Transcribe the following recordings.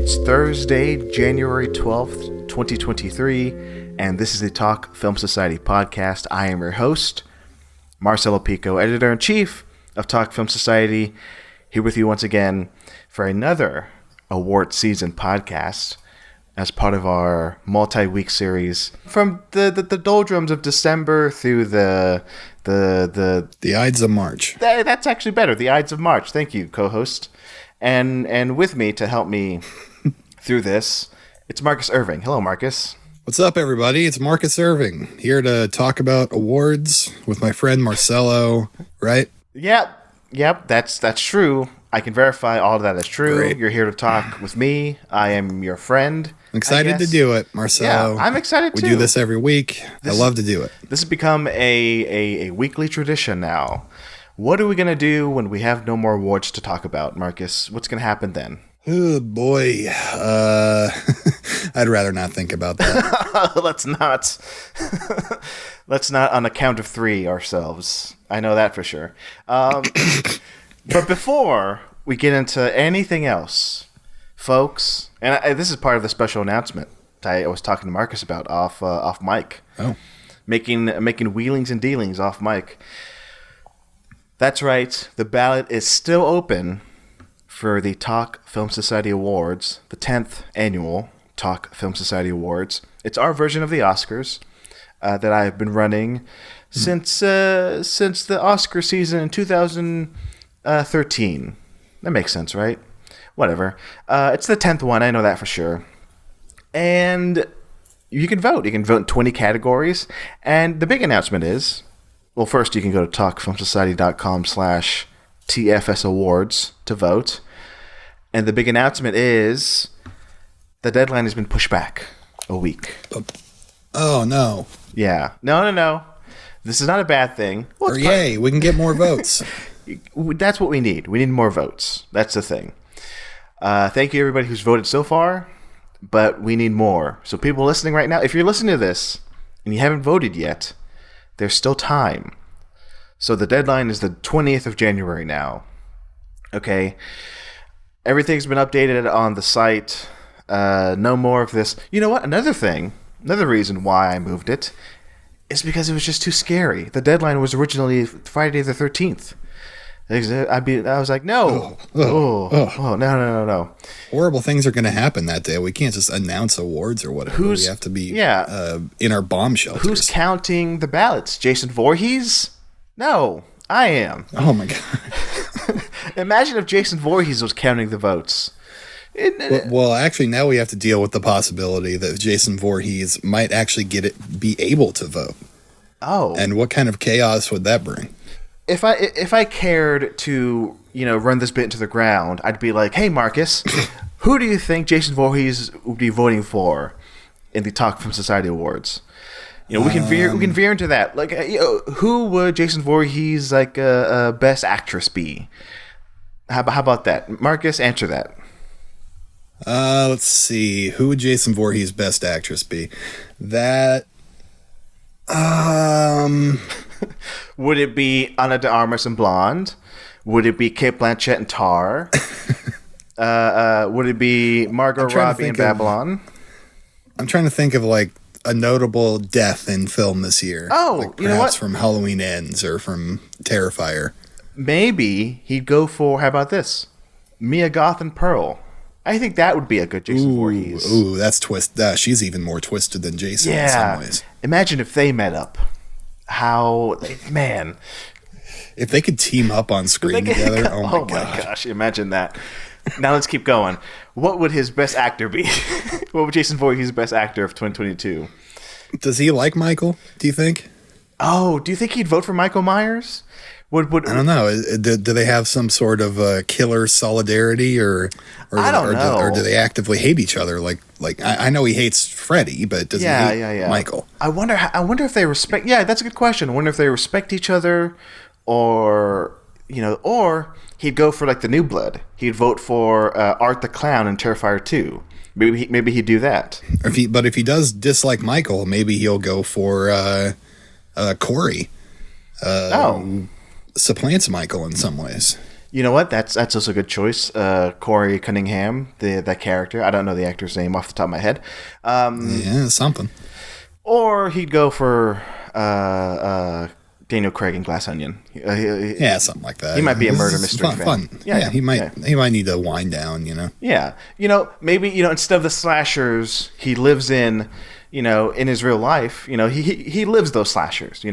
It's Thursday, January 12th, 2023, and this is the Talk Film Society podcast. I am your host, Marcelo Pico, editor-in-chief of Talk Film Society, here with you once again for another award season podcast as part of our multi-week series from the doldrums of December through the Ides of March. That's actually better. The Ides of March. Thank you, co-host. And with me to help me through this, it's Marcus Irving. Hello, Marcus. What's up, everybody? It's Marcus Irving here to talk about awards with my friend Marcelo, right? Yep, that's true. I can verify all of that is true. Great. You're here to talk with me. I am your friend. I'm excited to do it, Marcelo. Yeah, I'm excited too. We do this every week. I love to do it. This has become a weekly tradition now. What are we going to do when we have no more awards to talk about, Marcus? What's going to happen then? Oh, boy. I'd rather not think about that. Let's not. Let's not on a count of three ourselves. I know that for sure. But before we get into anything else, folks, and this is part of the special announcement I was talking to Marcus about off mic. Oh. Making wheelings and dealings off mic. That's right. The ballot is still open for the Talk Film Society Awards, the 10th annual Talk Film Society Awards. It's our version of the Oscars that I've been running since the Oscar season in 2013. That makes sense, right? Whatever. It's the 10th one. I know that for sure. And you can vote. You can vote in 20 categories. And the big announcement is, well, first you can go to talkfilmsociety.com/TFS Awards to vote. And the big announcement is the deadline has been pushed back a week. Oh, no. Yeah. No. This is not a bad thing. Well, yay, we can get more votes. That's what we need. We need more votes. That's the thing. Thank you, everybody who's voted so far, but we need more. So people listening right now, if you're listening to this and you haven't voted yet, there's still time. So the deadline is the 20th of January now. Okay? Everything's been updated on the site. No more of this. You know what? Another reason why I moved it is because it was just too scary. The deadline was originally Friday the 13th. I was like, no. No. Horrible things are going to happen that day. We can't just announce awards or whatever. We have to be in our bomb shelters. Who's counting the ballots? Jason Voorhees? No, I am. Oh, my God. Imagine if Jason Voorhees was counting the votes. Well, actually, now we have to deal with the possibility that Jason Voorhees might actually be able to vote. Oh. And what kind of chaos would that bring? If I cared to, run this bit into the ground, I'd be like, hey, Marcus, who do you think Jason Voorhees would be voting for in the Talk Film Society Awards? We can veer into that. Like, who would Jason Voorhees best actress be? How about that, Marcus? Answer that. Let's see. Who would Jason Voorhees' best actress be? That. Would it be Ana de Armas in Blonde? Would it be Cate Blanchett in Tar? Would it be Margot Robbie in Babylon? I'm trying to think of a notable death in film this year. Oh, you know what? Perhaps from Halloween Ends or from Terrifier. Maybe he'd go for, how about this? Mia Goth and Pearl. I think that would be a good Jason Voorhees. Ooh, that's twist. She's even more twisted than Jason in some ways. Imagine if they met up. Man. If they could team up on screen together, oh my gosh, imagine that. Now let's keep going. What would his best actor be? What would Jason Voorhees' best actor of 2022? Does he like Michael, do you think? Oh, do you think he'd vote for Michael Myers? I don't know. Do they have some sort of killer solidarity, or I don't know. Or do they actively hate each other? Like I know he hates Freddy, but does he hate Michael? I wonder if they respect. Yeah, that's a good question. I wonder if they respect each other, or he'd go for the new blood. He'd vote for Art the Clown in Terrifier 2. Maybe he'd do that. But if he does dislike Michael, maybe he'll go for Corey. Supplants Michael in some ways. You know what? That's also a good choice. Corey Cunningham, that character. I don't know the actor's name off the top of my head. Yeah, something. Or he'd go for Daniel Craig in Glass Onion. Yeah, something like that. He might be a murder mystery fan. Fun. Yeah, he might need to wind down, you know. Yeah. Maybe, instead of the slashers he lives in, in his real life, he lives those slashers,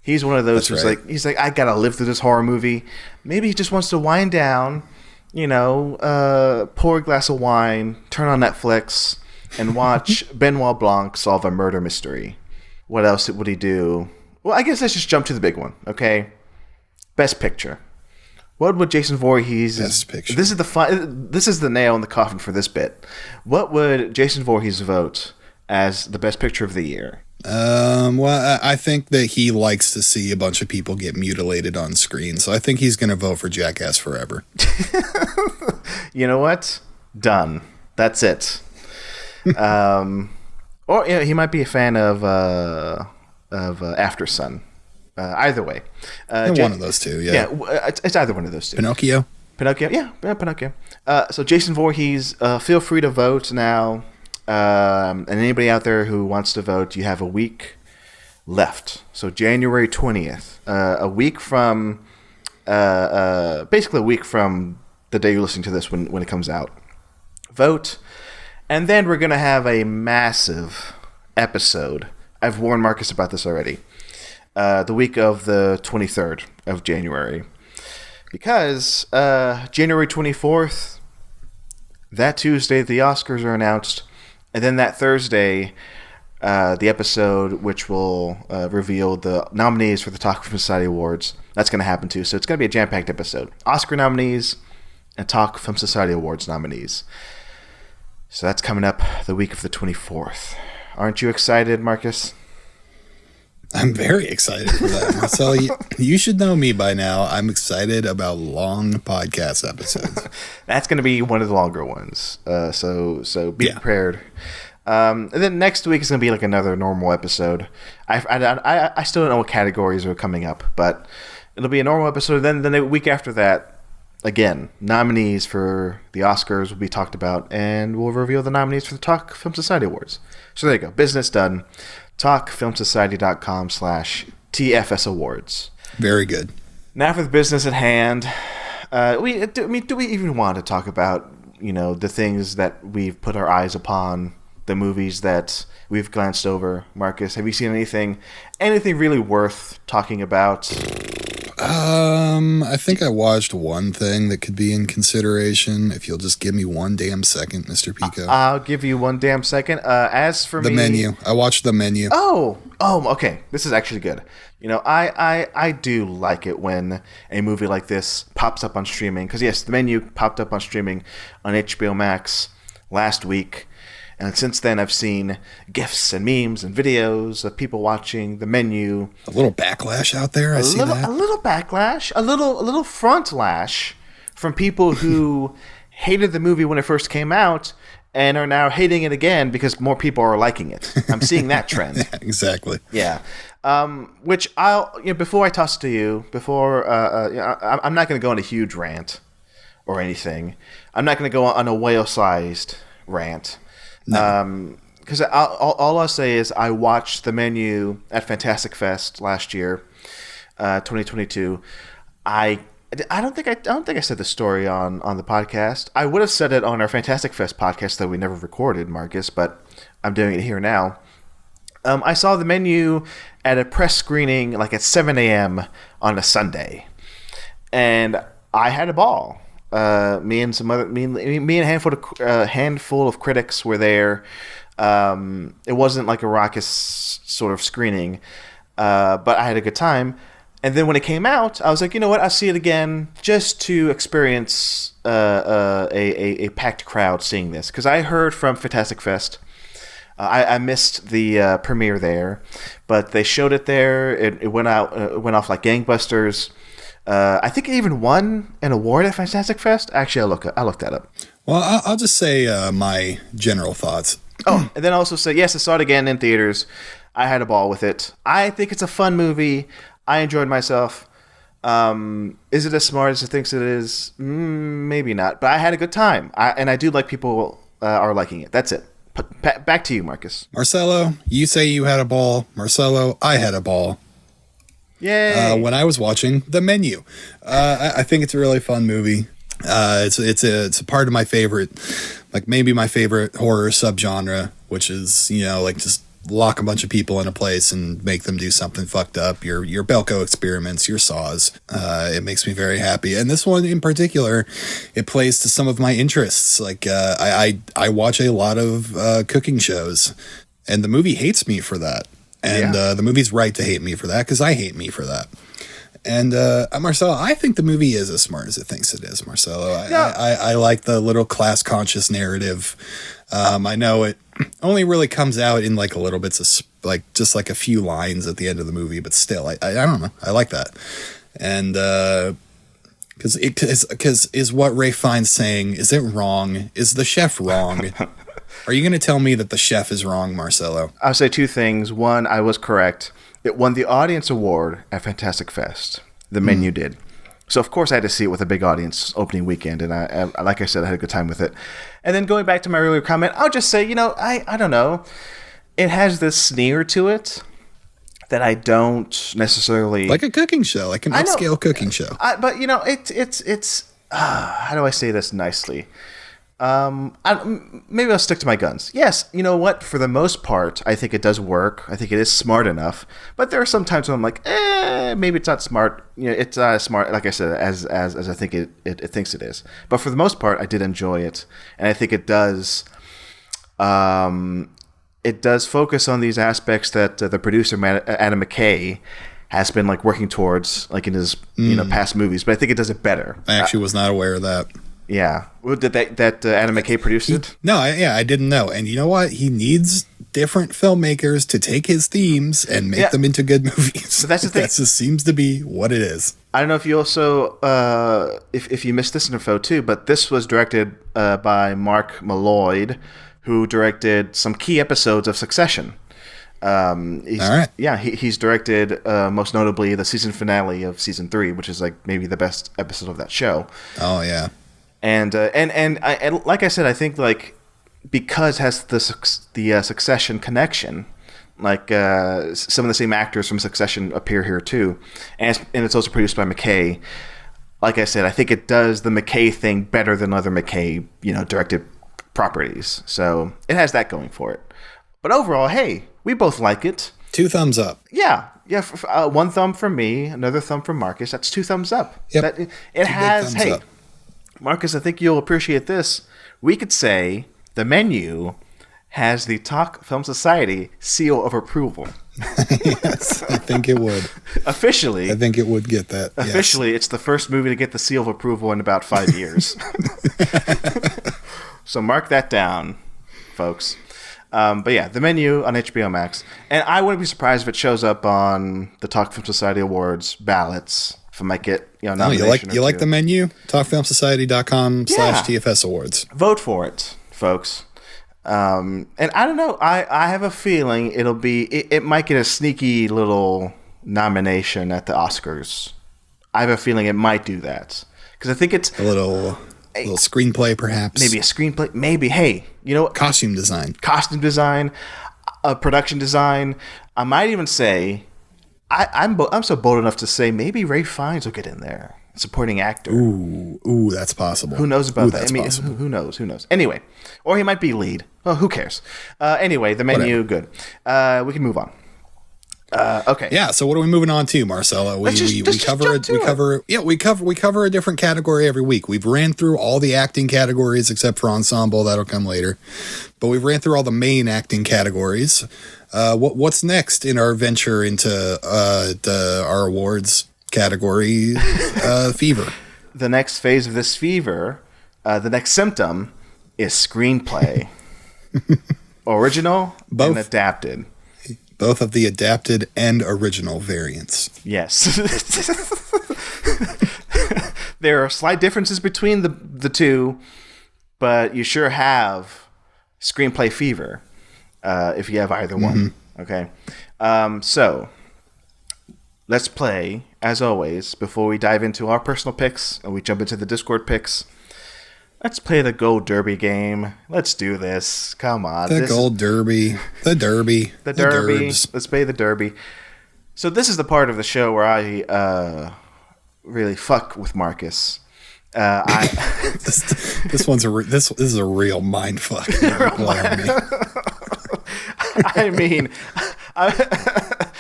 He's one of those who's he's like, I gotta live through this horror movie. Maybe he just wants to wind down, pour a glass of wine, turn on Netflix, and watch Benoit Blanc solve a murder mystery. What else would he do? Well, I guess let's just jump to the big one, okay? Best Picture. What would Jason Voorhees... Best Picture. This is the nail in the coffin for this bit. What would Jason Voorhees vote as the Best Picture of the year? Well, I think that he likes to see a bunch of people get mutilated on screen, so I think he's going to vote for Jackass Forever. You know what? Done. That's it. Or he might be a fan of After Sun. Either way. One of those two, yeah. Yeah, it's either one of those two. Pinocchio? Yeah, Pinocchio. So Jason Voorhees, feel free to vote now. And anybody out there who wants to vote, you have a week left. So January 20th, a week from, basically a week from the day you're listening to this when it comes out. Vote. And then we're going to have a massive episode. I've warned Marcus about this already. The week of the 23rd of January. Because January 24th, that Tuesday, the Oscars are announced. And then that Thursday, the episode which will reveal the nominees for the Talk Film Society Awards. That's going to happen too. So it's going to be a jam-packed episode. Oscar nominees and Talk Film Society Awards nominees. So that's coming up the week of the 24th. Aren't you excited, Marcus? I'm very excited for that. Marcelo, you should know me by now. I'm excited about long podcast episodes. That's going to be one of the longer ones. So be prepared. And then next week is going to be like another normal episode. I still don't know what categories are coming up, but it'll be a normal episode. Then the week after that, again, nominees for the Oscars will be talked about, and we'll reveal the nominees for the Talk Film Society Awards. So there you go. Business done. TalkFilmSociety.com/TFS Awards. Very good. Now for the business at hand. Do we even want to talk about, the things that we've put our eyes upon, the movies that we've glanced over? Marcus, have you seen anything really worth talking about? I think I watched one thing that could be in consideration. If you'll just give me one damn second, Mr. Pico. I'll give you one damn second. As for The Menu. I watched The Menu. Oh, okay. This is actually good. I do like it when a movie like this pops up on streaming. Because, yes, The Menu popped up on streaming on HBO Max last week. And since then, I've seen GIFs and memes and videos of people watching The Menu. A little backlash out there. I see that. A little backlash. A little front lash from people who hated the movie when it first came out and are now hating it again because more people are liking it. I'm seeing that trend. Yeah, exactly. Yeah. Which before I toss it to you, I'm not going to go on a huge rant or anything. I'm not going to go on a whale-sized rant. No. Because all I'll say is I watched The Menu at Fantastic Fest last year, 2022. I don't think I said the story on the podcast. I would have said it on our Fantastic Fest podcast that we never recorded, Marcus, but I'm doing it here now. I saw The Menu at a press screening like at 7 a.m. on a Sunday, and I had a ball. Me and a handful of critics were there. It wasn't like a raucous sort of screening, but I had a good time. And then when it came out, I was like, you know what? I'll see it again just to experience a packed crowd seeing this. Because I heard from Fantastic Fest. I missed the premiere there, but they showed it there. It went off like gangbusters. I think it even won an award at Fantastic Fest. Actually, I looked that up. Well, I'll just say my general thoughts. Oh, and then also say, yes, I saw it again in theaters. I had a ball with it. I think it's a fun movie. I enjoyed myself. Is it as smart as it thinks it is? Maybe not. But I had a good time. And I do like people are liking it. That's it. Back to you, Marcus. Marcelo, you say you had a ball. Marcelo, I had a ball. Yay! When I was watching The Menu. I think it's a really fun movie. It's a part of my favorite, like maybe my favorite horror subgenre, which is, like just lock a bunch of people in a place and make them do something fucked up. Your Belko experiments, your Saws. It makes me very happy. And this one in particular, it plays to some of my interests. Like I watch a lot of cooking shows, and the movie hates me for that. And the movie's right to hate me for that, because I hate me for that. And Marcelo, I think the movie is as smart as it thinks it is, Marcelo. I like the little class-conscious narrative. I know it only really comes out in like a little bits of just like a few lines at the end of the movie, but still, I don't know. I like that. And because is what Ray Fiennes saying, is it wrong? Is the chef wrong? Are you going to tell me that the chef is wrong, Marcelo? I'll say two things. One, I was correct. It won the audience award at Fantastic Fest. The Menu did. So, of course, I had to see it with a big audience opening weekend. And I like I said, I had a good time with it. And then going back to my earlier comment, I'll just say, I don't know. It has this sneer to it that I don't necessarily... Like a cooking show, like an upscale cooking show. But, it's how do I say this nicely? Maybe I'll stick to my guns. Yes, you know what? For the most part, I think it does work. I think it is smart enough. But there are some times when I'm like, maybe it's not smart. It's not as smart, like I said, as I think it thinks it is. But for the most part, I did enjoy it, and I think it does. It does focus on these aspects that the producer Adam McKay has been like working towards, like in his past movies. But I think it does it better. I actually was not aware of that. Yeah. Did that Adam McKay produced it? No, I didn't know. And you know what? He needs different filmmakers to take his themes and make them into good movies. So that's the thing. That just seems to be what it is. I don't know if you also, if you missed this info too, but this was directed by Mark Malloy, who directed some key episodes of Succession. All right. Yeah, he's directed most notably the season finale of season 3, which is like maybe the best episode of that show. Oh yeah. And like I said, I think like because it has the Succession connection, like some of the same actors from Succession appear here too, and it's also produced by McKay. Like I said, I think it does the McKay thing better than other McKay directed properties. So it has that going for it. But overall, hey, we both like it. 2 thumbs up. Yeah. One thumb from me, another thumb from Marcus. That's 2 thumbs up. Yep. It has. Hey. Up. Marcus, I think you'll appreciate this. We could say The Menu has the Talk Film Society seal of approval. Yes, I think it would. Officially. I think it would get that. Officially, yes. It's the first movie to get the seal of approval in about 5 years. So mark that down, folks. But yeah, The Menu on HBO Max. And I wouldn't be surprised if it shows up on the Talk Film Society Awards ballots. If I might get, nomination you like The Menu? TalkFilmSociety.com/TFS Awards. Vote for it, folks. And I don't know. I have a feeling it might get a sneaky little nomination at the Oscars. I have a feeling it might do that. Because I think it's a little screenplay, perhaps. Maybe a screenplay. Maybe, hey, costume design, production design. I might even say, I'm so bold enough to say maybe Ray Fiennes will get in there, supporting actor. Ooh, that's possible. Who knows about that? I mean, who knows? Anyway, or he might be lead. Well, who cares? Anyway, The Menu, good. We can move on. Okay. Yeah. So what are we moving on to, Marcelo? We cover a different category every week. We've ran through all the acting categories except for ensemble. That'll come later. But we've ran through all the main acting categories. What's next in our venture into our awards category? Fever. The next phase of this fever, the next symptom, is screenplay. Original and adapted. Both of the adapted and original variants. Yes. There are slight differences between the two, but you sure have screenplay fever if you have either one. Okay. So let's play, as always, before we dive into our personal picks and we jump into the Discord picks. Let's play the Gold Derby game. Let's do this. Come on. The Gold Derby. The Derby. The Derby. Derbs. Let's play the Derby. So this is the part of the show where I really fuck with Marcus. This is a real mind fuck. I mean,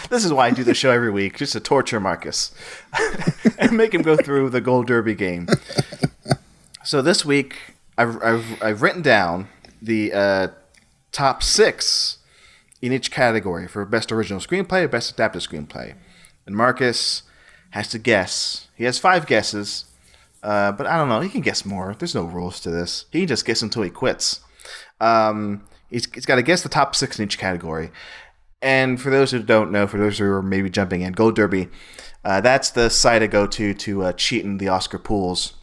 this is why I do the show every week, just to torture Marcus and make him go through the Gold Derby game. So this week, I've written down the top 6 in each category for Best Original Screenplay or Best Adapted Screenplay. And Marcus has to guess. He has 5 guesses, but I don't know. He can guess more. There's no rules to this. He can just guess until he quits. He's got to guess the top 6 in each category. And for those who don't know, for those who are maybe jumping in, Gold Derby, that's the site I go to cheat in the Oscar pools.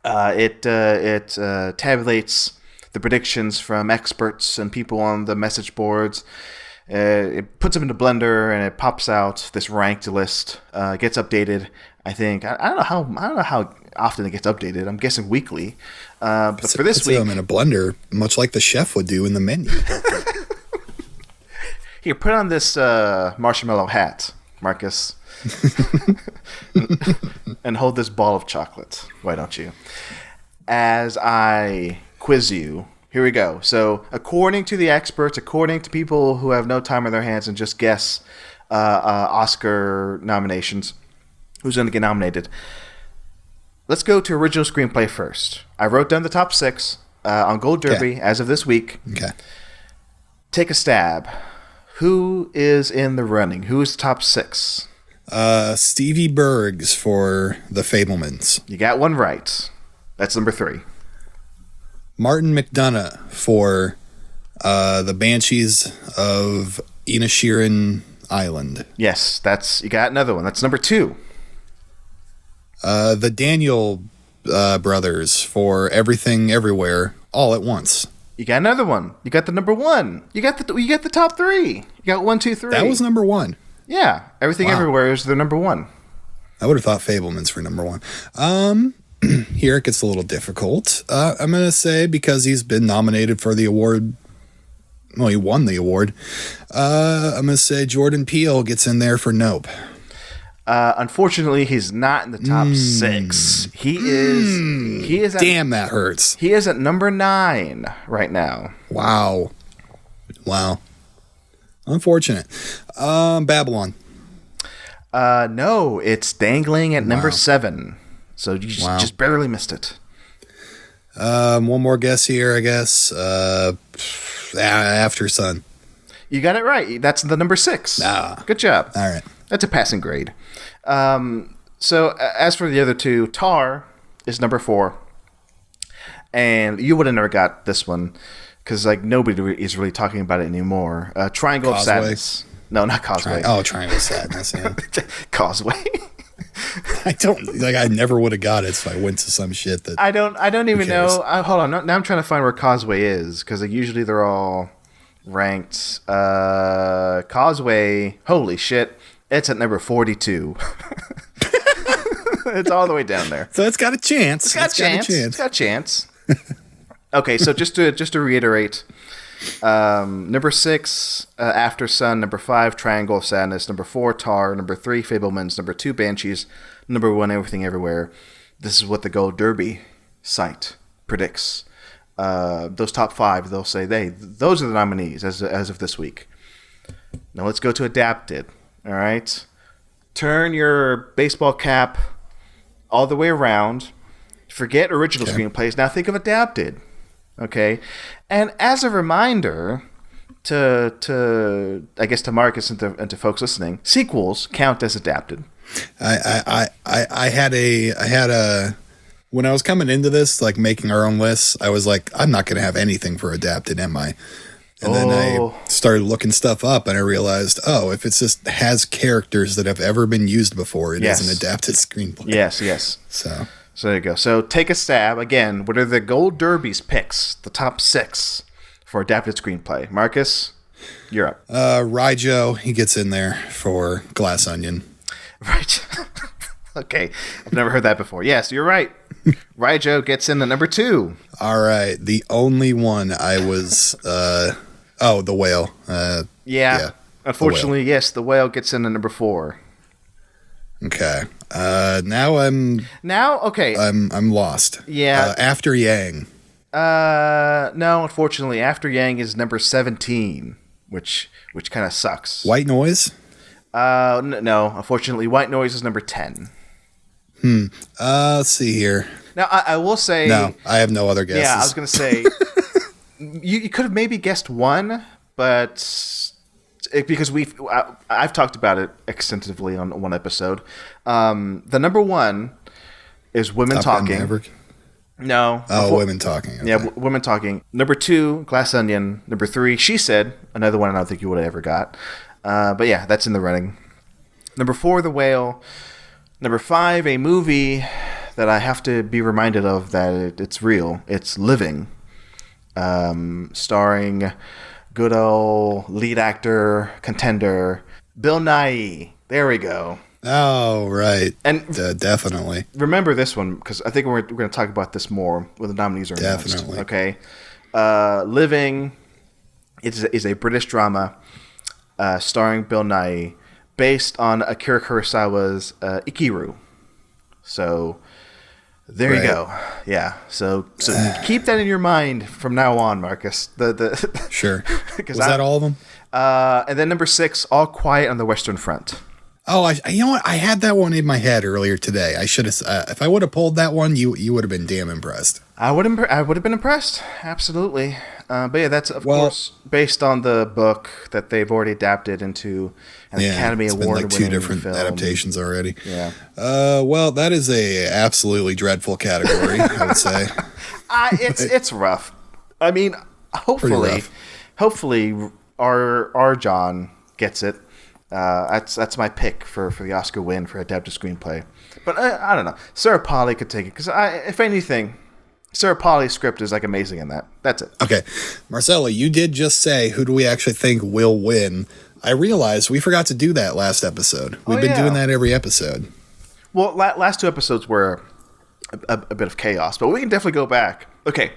It tabulates the predictions from experts and people on the message boards. It puts them into Blender and it pops out this ranked list. It gets updated. I think I don't know how often it gets updated. I'm guessing weekly. But for this week, them in a blender, much like the chef would do in the menu. Here, put on this marshmallow hat, Marcus. And hold this ball of chocolate. Why don't you? As I quiz you, here we go. So, according to the experts, according to people who have no time on their hands and just guess Oscar nominations, who's going to get nominated? Let's go to original screenplay first. I wrote down the top 6 on Gold Derby as of this week. Okay. Take a stab. Who is in the running? Who is the top 6? Stevie Bergs for The Fabelmans. You got one right. That's number 3. Martin McDonagh for The Banshees of Inisherin Island. Yes, you got another one. That's number 2. The Daniel brothers for Everything Everywhere All at Once. You got another one. You got the number 1. You got the top 3. You got 1, 2, 3. That was number 1. Yeah, Everything Everywhere is the number 1. I would have thought Fabelmans for number 1. Here it gets a little difficult. I'm going to say because he's been nominated for the award. Well, he won the award. I'm going to say Jordan Peele gets in there for Nope. Unfortunately, he's not in the top 6. He is. Damn, that hurts. He is at number 9 right now. Wow. Unfortunate. Babylon. No, it's dangling at number 7. So you just barely missed it. One more guess here, I guess. After Sun. You got it right. That's the number 6. Good job. All right. That's a passing grade. So as for the other 2, Tar is number 4. And you would have never got this one because nobody is really talking about it anymore. Triangle of Sadness. No, not Causeway. Triangle of Sadness. Yeah. Causeway. I never would have got it, so I went to some shit that I don't even know. Hold on. Now I'm trying to find where Causeway is because usually they're all ranked. Causeway. Holy shit! It's at number 42. It's all the way down there. So it's got a chance. It's got a chance. Okay, so just to reiterate, number 6, After Sun. Number 5, Triangle of Sadness. Number 4, Tar. Number 3, Fabelmans. Number 2, Banshees. Number 1, Everything Everywhere. This is what the Gold Derby site predicts. Those top 5, they'll say those are the nominees as of this week. Now let's go to adapted. All right, turn your baseball cap all the way around. Forget original screenplays. Now think of adapted. Okay, and as a reminder to I guess to Marcus and to folks listening, sequels count as adapted. I had a when I was coming into this, making our own lists, I was like, I'm not going to have anything for adapted, am I? And then I started looking stuff up, and I realized, if it just has characters that have ever been used before, it is an adapted screenplay. Yes. So there you go. So take a stab. Again, what are the Gold Derby's picks, the top 6 for adapted screenplay? Marcus, you're up. Rijo, he gets in there for Glass Onion. Right. Okay. I've never heard that before. Yes, you're right. Raijo gets in the number 2. All right. The only one I was, the whale. Yeah. Unfortunately, yes, the whale gets in the number 4. Okay. Now I'm lost. Yeah. After Yang. No, unfortunately, After Yang is number 17, which kind of sucks. White Noise? No, unfortunately, White Noise is number 10. Let's see here. Now, I will say... No, I have no other guesses. Yeah, I was going to say... you could have maybe guessed one, but... because I've talked about it extensively on one episode. The number 1 is Women Top Gun Talking. Maverick? No. Women Talking. Okay. Yeah, Women Talking. Number 2, Glass Onion. Number 3, She Said. Another one I don't think you would have ever got. But yeah, that's in the running. Number 4, The Whale. Number 5, a movie that I have to be reminded of that it's real. It's Living. Starring good old lead actor, contender, Bill Nighy. There we go. Oh, right. And definitely. Remember this one, because I think we're going to talk about this more when the nominees are announced. Definitely. Okay. Living is a British drama starring Bill Nighy, based on Akira Kurosawa's Ikiru. So there you go. Yeah. So keep that in your mind from now on, Marcus. Sure. Was that all of them? And then number 6, All Quiet on the Western Front. Oh, you know what? I had that one in my head earlier today. I should have. If I would have pulled that one, you would have been damn impressed. I would have been impressed. Absolutely. But yeah, that's of course based on the book that they've already adapted into an Academy Award like 2 different film. Adaptations already. Yeah. Well, that is a absolutely dreadful category, I would say. It's rough. I mean, hopefully our John gets it. That's my pick for the Oscar win for adapted screenplay. But I don't know. Sarah Polley could take it because if anything, Sarah Polley's script is like amazing in that. That's it. Okay, Marcelo, you did just say who do we actually think will win? I realized we forgot to do that last episode. We've been doing that every episode. Well, last 2 episodes were a bit of chaos, but we can definitely go back. Okay,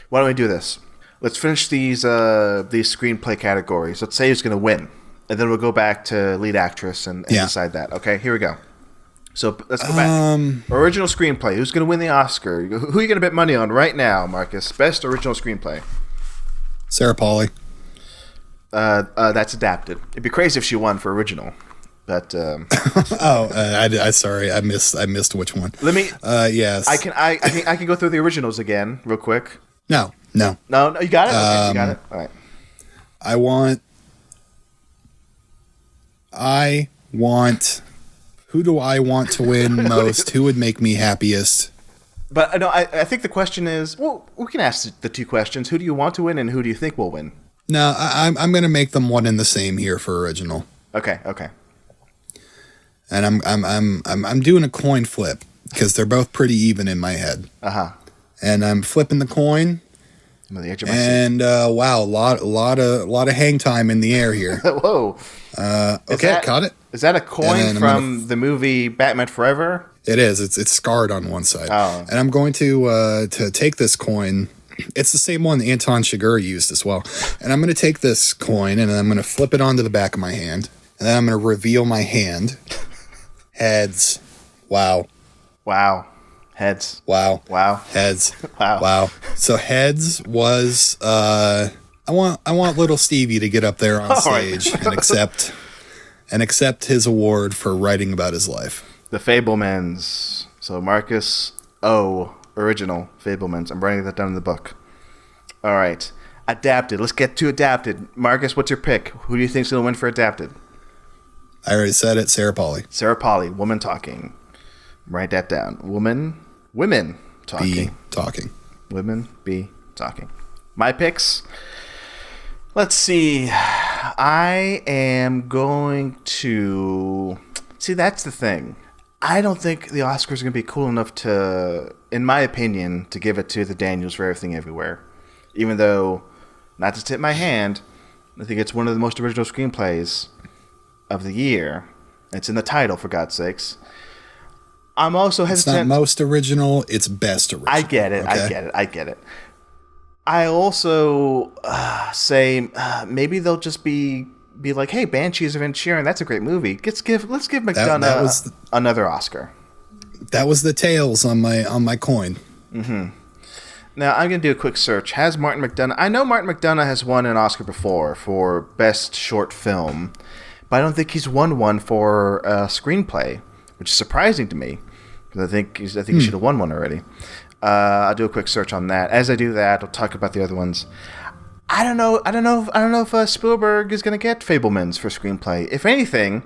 why don't we do this? Let's finish these screenplay categories. Let's say who's going to win. And then we'll go back to lead actress and decide that. Okay, here we go. So let's go back. Original screenplay. Who's going to win the Oscar? Who are you going to bet money on right now, Marcus? Best original screenplay. Sarah Polley. That's adapted. It'd be crazy if she won for original. But sorry, I missed which one. Let me. Yes. I can go through the originals again real quick. No. You got it. Okay, you got it. All right. I want. Who do I want to win most? Who would make me happiest? But no, I think the question is. Well, we can ask the 2 questions. Who do you want to win, and who do you think will win? No, I'm going to make them one and the same here for original. Okay. And I'm doing a coin flip because they're both pretty even in my head. And I'm flipping the coin. I'm on the edge of my seat. Wow, a lot of hang time in the air here. Whoa. Okay, caught it. Is that a coin from the movie Batman Forever? It is. It's scarred on one side. Oh. And I'm going to take this coin. It's the same one Anton Chigurh used as well. And I'm going to take this coin and I'm going to flip it onto the back of my hand. And then I'm going to reveal my hand. Heads. Wow. Heads. Wow. Heads. Wow. So heads was I want little Stevie to get up there on stage and accept his award for writing about his life. The Fablemans. So Marcus O. Original Fablemans. I'm writing that down in the book. All right. Adapted. Let's get to adapted. Marcus, what's your pick? Who do you think's going to win for adapted? I already said it. Sarah Polley. Sarah Polley. Woman Talking. Write that down. Women Talking. Be talking. Women be talking. My picks. Let's see. I am going to... See, that's the thing. I don't think the Oscars are going to be cool enough to, in my opinion, to give it to the Daniels for Everything Everywhere. Even though, not to tip my hand, I think it's one of the most original screenplays of the year. It's in the title, for God's sakes. I'm also hesitant. It's not most original, it's best original. I get it. Okay? I get it. I also say maybe they'll just be like, hey, Banshees of Inisherin, that's a great movie. Let's give McDonough another Oscar. That was the tails on my coin. Mm-hmm. Now I'm gonna do a quick search. Has Martin McDonagh? I know Martin McDonagh has won an Oscar before for Best Short Film, but I don't think he's won one for a screenplay, which is surprising to me because I think he should have won one already. I'll do a quick search on that. As I do that, I'll talk about the other ones. I don't know if Spielberg is going to get Fabelmans for screenplay. If anything,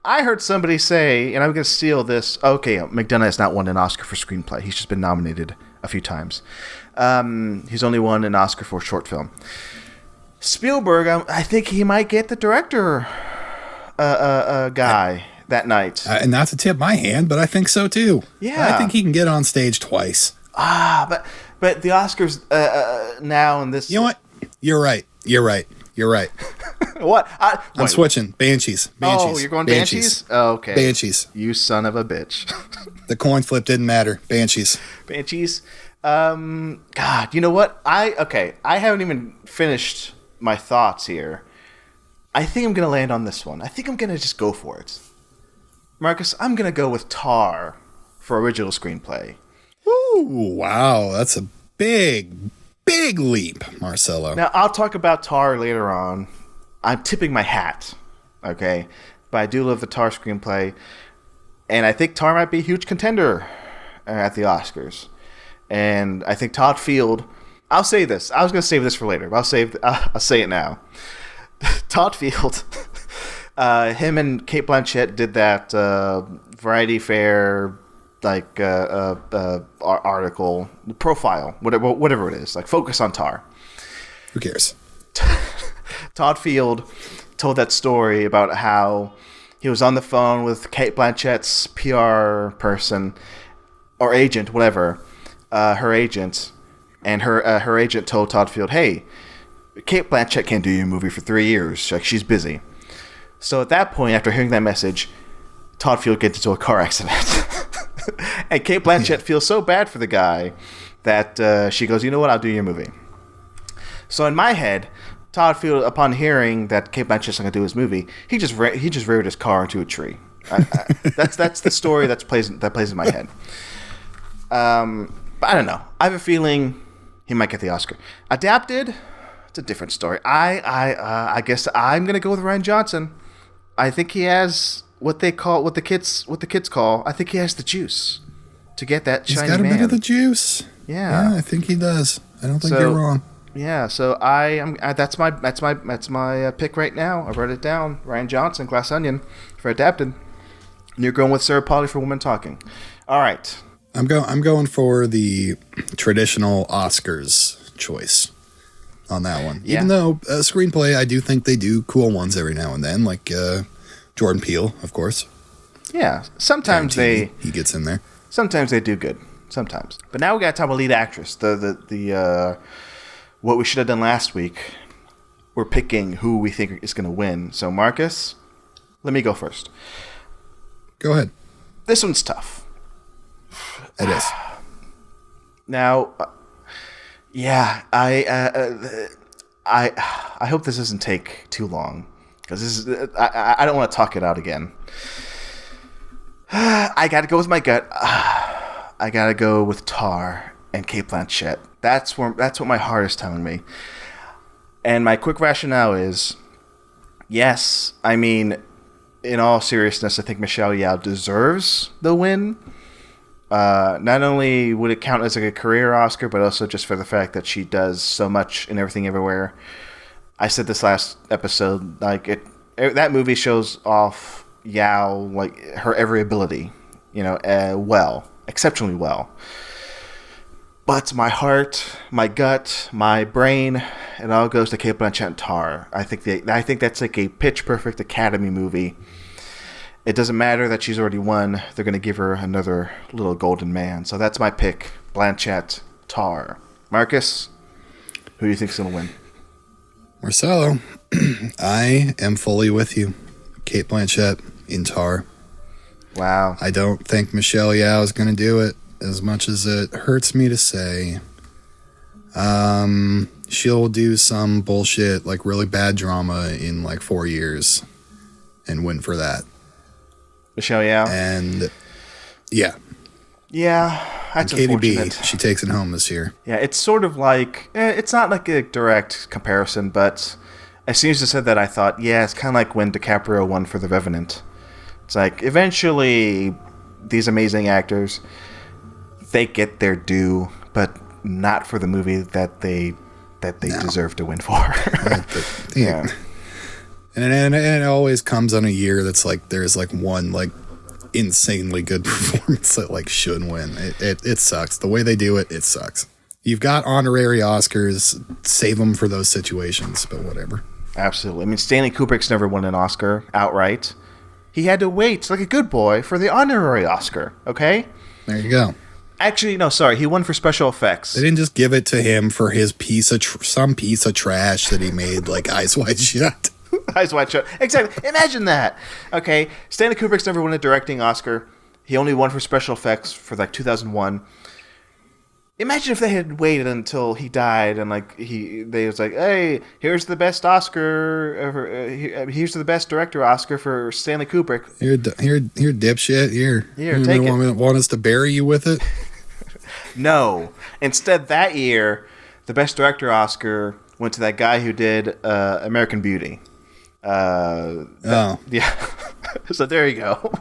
I heard somebody say, and I'm going to steal this. Okay, McDonagh has not won an Oscar for screenplay. He's just been nominated a few times. He's only won an Oscar for short film. Spielberg, I think he might get the director guy that night. And not to tip my hand, but I think so too. Yeah, I think he can get on stage twice. But the Oscars now in this. You know what? You're right. What? I'm switching. Banshees. Oh, you're going Banshees? Oh, okay. Banshees. You son of a bitch. The coin flip didn't matter. Banshees. God, you know what? I haven't even finished my thoughts here. I think I'm going to land on this one. I think I'm going to just go for it. Marcus, I'm going to go with Tar for original screenplay. Ooh, wow. That's a big leap, Marcelo. Now, I'll talk about Tar later on. I'm tipping my hat, okay? But I do love the Tar screenplay. And I think Tar might be a huge contender at the Oscars. And I think Todd Field... I'll say this. I was going to save this for later, but I'll say it now. Todd Field... him and Cate Blanchett did that Variety Fair article, profile, whatever it is, like Focus on Tar. Who cares? Todd Field told that story about how he was on the phone with Cate Blanchett's PR person or agent, whatever, her agent, and her agent told Todd Field, "Hey, Cate Blanchett can't do your movie for 3 years. Like, she's busy." So at that point, after hearing that message, Todd Field gets into a car accident. And Cate Blanchett feels so bad for the guy that she goes, "You know what? I'll do your movie." So in my head, Todd Field, upon hearing that Cate Blanchett's not going to do his movie, he just reared his car into a tree. That's the story that plays in my head. But I don't know. I have a feeling he might get the Oscar. Adapted, it's a different story. I guess I'm going to go with Rian Johnson. I think he has what the kids call. I think he has the juice to get that shiny man. He's got a bit of the juice. Yeah, I think he does. I don't think you're wrong. Yeah, so that's my pick right now. I wrote it down. Rian Johnson, Glass Onion for adapted. And you're going with Sarah Polley for Woman Talking. All right. I'm going for the traditional Oscars choice on that one. Yeah. Even though screenplay, I do think they do cool ones every now and then, like Jordan Peele, of course. Yeah, sometimes he gets in there. Sometimes they do good. Sometimes, but now we got to talk about lead actress. The what we should have done last week. We're picking who we think is going to win. So Marcus, let me go first. Go ahead. This one's tough. It is. Now, yeah, I hope this doesn't take too long because this is I don't want to talk it out again. I got to go with my gut. I got to go with Tar and Cate Blanchett. That's what my heart is telling me. And my quick rationale is, yes, I mean, in all seriousness, I think Michelle Yeoh deserves the win. Not only would it count as a career Oscar, but also just for the fact that she does so much in Everything Everywhere. I said this last episode, that movie shows off Yeoh, like her every ability, exceptionally well. But my heart, my gut, my brain, it all goes to Cate Blanchett and Tar. I think that's like a pitch perfect Academy movie. It doesn't matter that she's already won. They're going to give her another little golden man. So that's my pick, Blanchett, Tar. Marcus, who do you think's going to win? Marcelo, I am fully with you. Cate Blanchett in Tar. Wow. I don't think Michelle Yeoh is going to do it, as much as it hurts me to say. She'll do some bullshit, like really bad drama in like 4 years and win for that. Michelle Yeoh? And yeah. Yeah, that's and Katie B, unfortunate. she takes it home this year. Yeah, it's sort of like, it's not like a direct comparison, but as soon as you said that, I thought, yeah, it's kind of like when DiCaprio won for The Revenant. It's like, eventually, these amazing actors, they get their due, but not for the movie that they deserve to win for. Yeah. And it always comes on a year that's like, there's like one like insanely good performance that like should win. It sucks. The way they do it sucks. You've got honorary Oscars, save them for those situations, but whatever. Absolutely. I mean, Stanley Kubrick's never won an Oscar outright. He had to wait, like a good boy, for the honorary Oscar, okay? There you go. Actually, no, sorry. He won for special effects. They didn't just give it to him for his some piece of trash that he made, like Eyes Wide Shut. Eyes Wide Shut. Exactly. Imagine that. Okay, Stanley Kubrick's never won a directing Oscar. He only won for special effects for like 2001. Imagine if they had waited until he died and like they was like, hey, here's the best Oscar ever. Here's the best director Oscar for Stanley Kubrick. Here, dipshit. Here, take it. Want us to bury you with it? No. Instead, that year, the best director Oscar went to that guy who did American Beauty. Yeah. So there you go.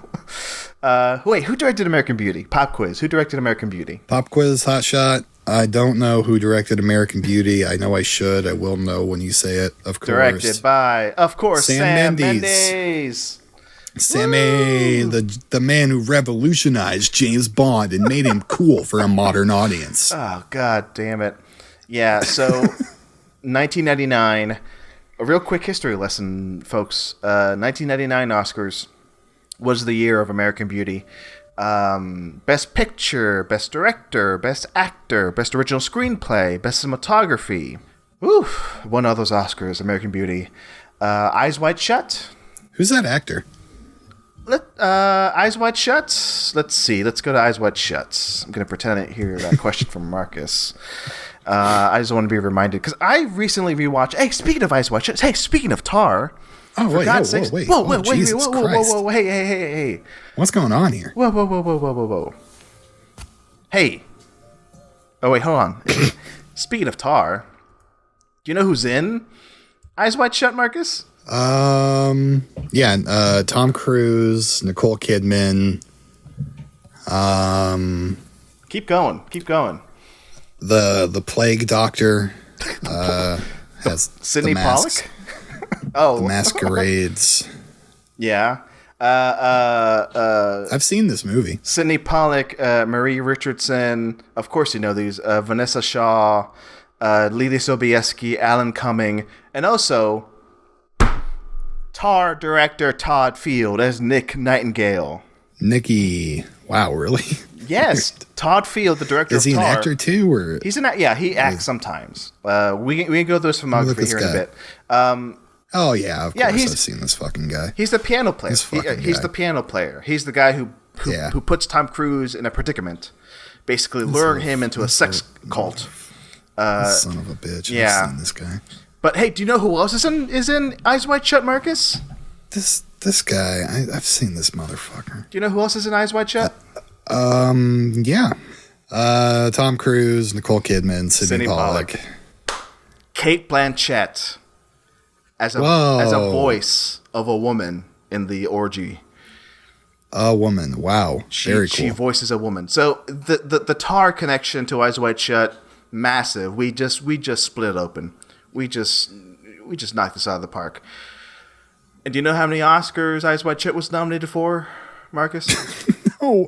Wait, who directed American Beauty? Pop quiz. Who directed American Beauty? Pop quiz, hot shot. I don't know who directed American Beauty. I know I should. I will know when you say it, of course. Directed by, of course, Sam Mendes. Mendes. Sammy, the man who revolutionized James Bond and made him cool for a modern audience. Oh, God damn it. Yeah, so 1999, a real quick history lesson, folks. 1999 Oscars was the year of American Beauty. Best Picture, Best Director, Best Actor, Best Original Screenplay, Best Cinematography. Oof, won all those Oscars, American Beauty. Eyes Wide Shut. Who's that actor? Eyes Wide Shut. Let's see. Let's go to Eyes Wide Shut. I'm going to pretend I hear that question from Marcus. I just want to be reminded, because I recently rewatched... Hey, speaking of Eyes Wide Shut. Hey, speaking of Tar... Oh, wait, wait. Whoa, hey. What's going on here? Whoa. Hey. Oh, wait, hold on. Speaking of Tar, do you know who's in Eyes Wide Shut, Marcus? Yeah, Tom Cruise, Nicole Kidman. Keep going. The Plague Doctor has Sidney Pollack? The masquerades. Yeah. I've seen this movie. Sidney Pollack, Marie Richardson, of course you know these, Vanessa Shaw, Lily Sobieski, Alan Cumming, and also Tar director Todd Field as Nick Nightingale. Nicky. Wow, really? Yes, Todd Field, the director of Tar. Is he an actor too? Or he's he acts sometimes. We can go through his filmography here in a bit. Oh yeah, of course I've seen this fucking guy. He's the piano player. He's the piano player. He's the guy who puts Tom Cruise in a predicament, basically luring him into a sex cult. Son of a bitch. Yeah. I've seen this guy. But hey, do you know who else is in Eyes Wide Shut, Marcus? This guy, I've seen this motherfucker. Do you know who else is in Eyes Wide Shut? Yeah. Tom Cruise, Nicole Kidman, Sidney Pollack. Cate Blanchett as a voice of a woman in the orgy. A woman. Wow. Very cool. She voices a woman. So the Tar connection to Eyes Wide Shut, massive. We just split it open. We just knocked this out of the park. And do you know how many Oscars Eyes Wide Shut was nominated for, Marcus?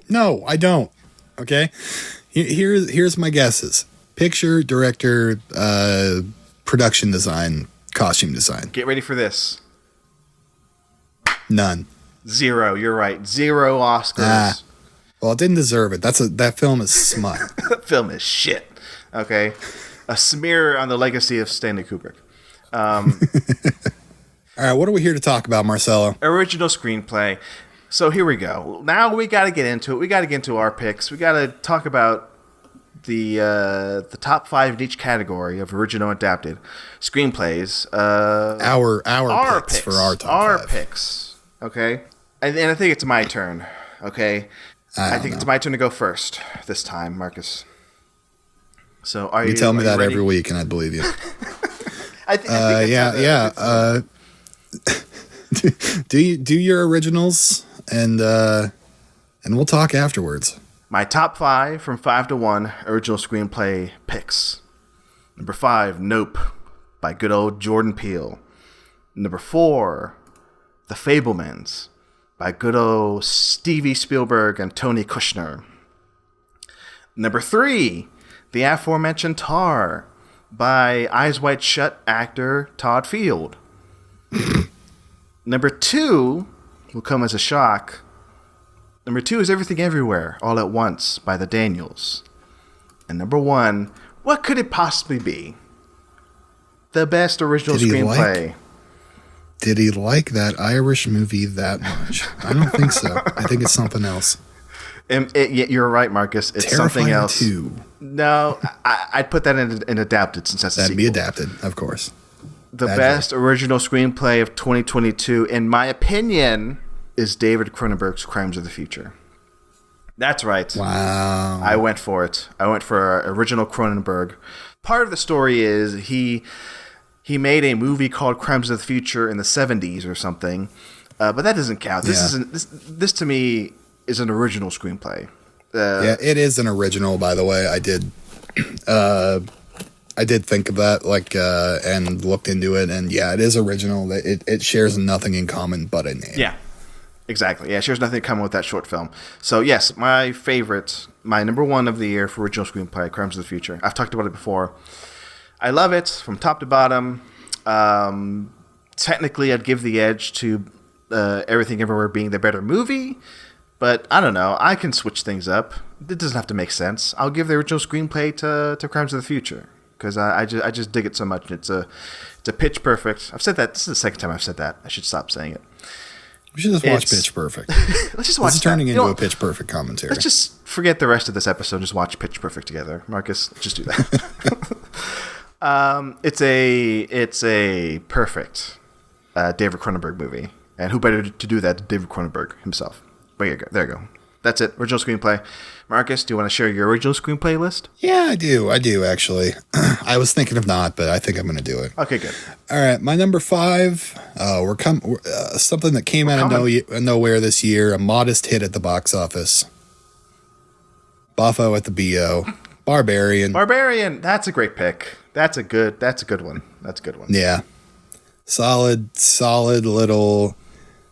No, I don't. Okay. Here's my guesses. Picture, director, production design, costume design. Get ready for this. None. 0. You're right. 0 Oscars. Well, it didn't deserve it. That film is smut. That film is shit. Okay. A smear on the legacy of Stanley Kubrick. All right, what are we here to talk about, Marcelo? Original screenplay. So here we go. Now we got to get into it. We got to get into our picks. We got to talk about the top 5 in each category of original adapted screenplays. Our picks for our top 5. Our picks. Okay. And I think it's my turn. Okay. I think it's my turn to go first this time, Marcus. So are you? You tell me that ready? every week, and I'd believe you. I think do your originals, and we'll talk afterwards. My top 5 from 5 to 1 original screenplay picks. Number 5, Nope, by good old Jordan Peele. Number 4, The Fabelmans, by good old Stevie Spielberg and Tony Kushner. Number 3, the aforementioned Tar, by Eyes Wide Shut actor Todd Field. Number 2 will come as a shock. Number 2 is Everything Everywhere, All at Once, by the Daniels. And number 1, what could it possibly be? The best original screenplay. Did he like that Irish movie that much? I don't think so. I think it's something else. You're right, Marcus. It's something else. 2. No, I'd put that in adapted, since that's a sequel. That'd be adapted, of course. The best original screenplay of 2022, in my opinion, is David Cronenberg's Crimes of the Future. That's right. Wow. I went for it. I went for original Cronenberg. Part of the story is he made a movie called Crimes of the Future in the 70s or something, but that doesn't count. This to me is an original screenplay. It is an original, by the way. I did think of that, and looked into it, and it is original. It shares nothing in common but a name. Yeah, exactly. Yeah, it shares nothing in common with that short film. So yes, my favorite, my number 1 of the year for original screenplay, Crimes of the Future. I've talked about it before. I love it from top to bottom. Technically, I'd give the edge to Everything Everywhere being the better movie, but I don't know. I can switch things up. It doesn't have to make sense. I'll give the original screenplay to Crimes of the Future, because I just dig it so much. It's a pitch perfect. I've said that. This is the second time I've said that. I should stop saying it. We should just watch Pitch Perfect. Let's just watch. This is turning into a Pitch Perfect commentary. Let's just forget the rest of this episode and just watch Pitch Perfect together, Marcus. Let's just do that. It's a perfect David Cronenberg movie, and who better to do that than David Cronenberg himself? But there you go. That's it. Original screenplay. Marcus, do you want to share your original screenplay list? Yeah, I do. I do, actually. I was thinking of not, but I think I'm going to do it. Okay, good. All right, my number 5. Something that came out of nowhere this year. A modest hit at the box office. Boffo at the BO. Barbarian. That's a great pick. That's a good one. Yeah. Solid little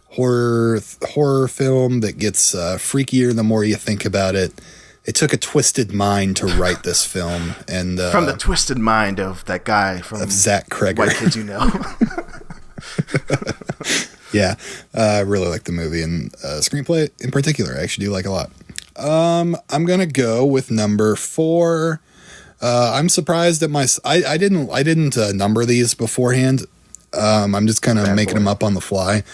horror film that gets freakier the more you think about it. It took a twisted mind to write this film, and from the twisted mind of that guy from Zach Kreger. White Kids You Know. Yeah, I really like the movie, and screenplay in particular I actually do like a lot. I'm gonna go with number 4. I'm surprised at I didn't number these beforehand. I'm just kind of making them up on the fly.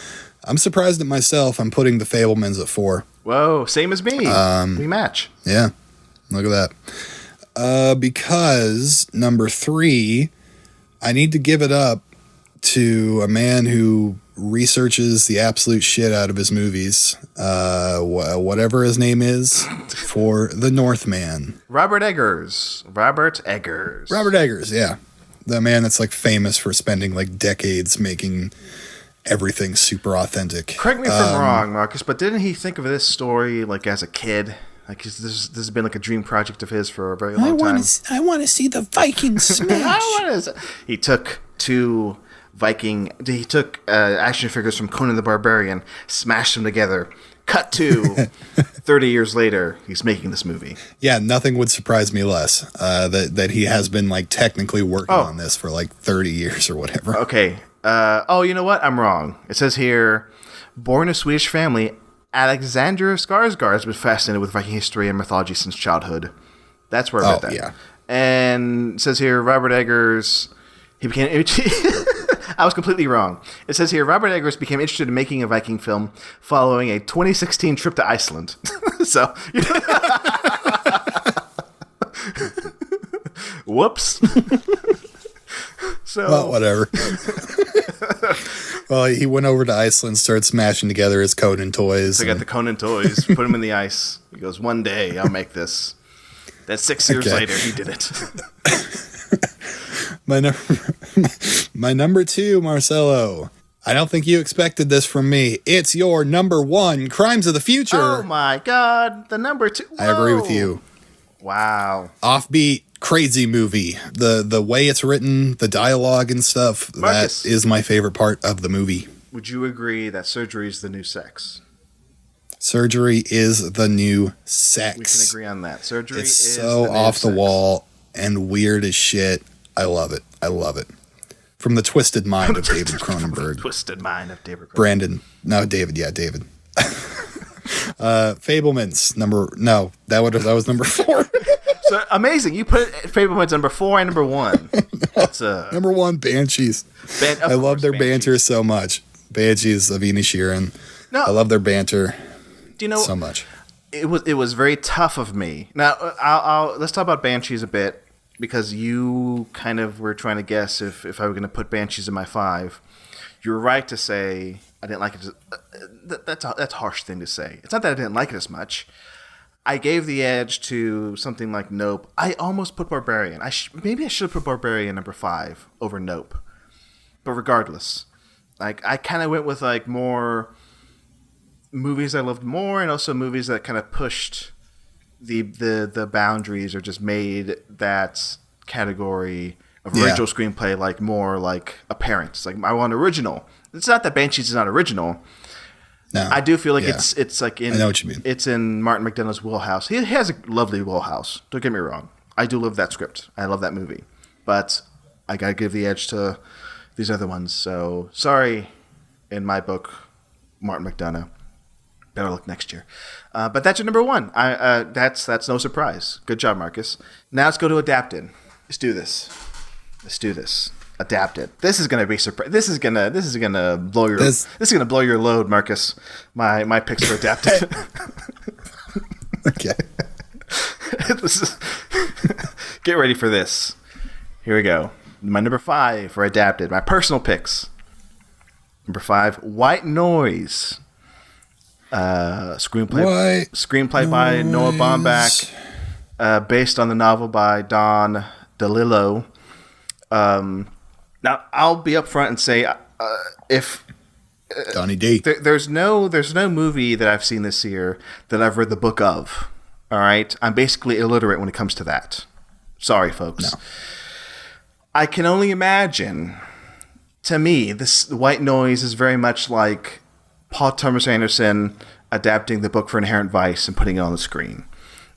I'm surprised at myself. I'm putting The Fabelmans at 4. Whoa, same as me. We match. Yeah, look at that. Because number 3, I need to give it up to a man who researches the absolute shit out of his movies, whatever his name is, for The Northman. Robert Eggers, yeah. The man that's famous for spending decades making everything super authentic. Correct me if I'm wrong, Marcus, but didn't he think of this story as a kid? This has been a dream project of his for a very long time. I want to see the Vikings smash. He took 2 action figures from Conan the Barbarian, smashed them together. Cut to 30 years later, he's making this movie. Yeah, nothing would surprise me less that he has been technically working on this for 30 years or whatever. Okay. You know what? I'm wrong. It says here, born in a Swedish family, Alexander Skarsgård has been fascinated with Viking history and mythology since childhood. That's where I read that. Yeah. And it says here, Robert Eggers, he became... I was completely wrong. It says here, Robert Eggers became interested in making a Viking film following a 2016 trip to Iceland. So, whoops. So, well, whatever. Well, he went over to Iceland, started smashing together his Conan toys. So I got the Conan toys, put them in the ice. He goes, one day I'll make this. Then 6 years later, he did it. My number 2, Marcelo. I don't think you expected this from me. It's your number 1, Crimes of the Future. Oh my God, the number 2. Whoa. I agree with you. Wow. Offbeat, crazy movie. The way it's written, the dialogue and stuff, Marcus, that is my favorite part of the movie. Would you agree that surgery is the new sex? Surgery is the new sex. We can agree on that. Surgery it's is so the new off the sex. wall and weird as shit. I love it. I love it. From the twisted mind of David Cronenberg. Twisted mind of David Cronenberg. Brandon. No, David. Yeah, David. Fablemans. That was number 4. So amazing. You put Fablemans number 4 and number 1. That's number 1, Banshees. I love their banter so much. Banshees of Inisherin. No, I love their banter. Do you know so much? It was very tough of me. Now, let's talk about Banshees a bit, because you kind of were trying to guess if I were going to put Banshees in my 5. You're right to say I didn't like it. That's a harsh thing to say. It's not that I didn't like it as much. I gave the edge to something like Nope. I almost put Barbarian. Maybe I should have put Barbarian number 5 over Nope. But regardless, like I kind of went with like more movies I loved more, and also movies that kind of pushed the boundaries, or just made that category of original screenplay like more like apparent. It's like I want original. It's not that Banshees is not original. No, I do feel like it's like in. I know what you mean. It's in Martin McDonagh's wheelhouse. He has a lovely wheelhouse. Don't get me wrong. I do love that script. I love that movie, but I gotta give the edge to these other ones. So sorry, in my book, Martin McDonagh. Better look next year. But that's your number 1. That's no surprise. Good job, Marcus. Now let's go to adapted. Let's do this. Adapted. This is gonna be surprise. This is gonna blow your. This is gonna blow your load, Marcus. My picks for adapted. Okay. Get ready for this. Here we go. My number 5 for adapted. My personal picks. Number 5, White Noise. Screenplay by Noah Baumbach, based on the novel by Don DeLillo. Now I'll be upfront and say, if Donnie D, there's no movie that I've seen this year that I've read the book of. All right, I'm basically illiterate when it comes to that. Sorry, folks. No. I can only imagine. To me, this White Noise is very much like Paul Thomas Anderson adapting the book for Inherent Vice and putting it on the screen.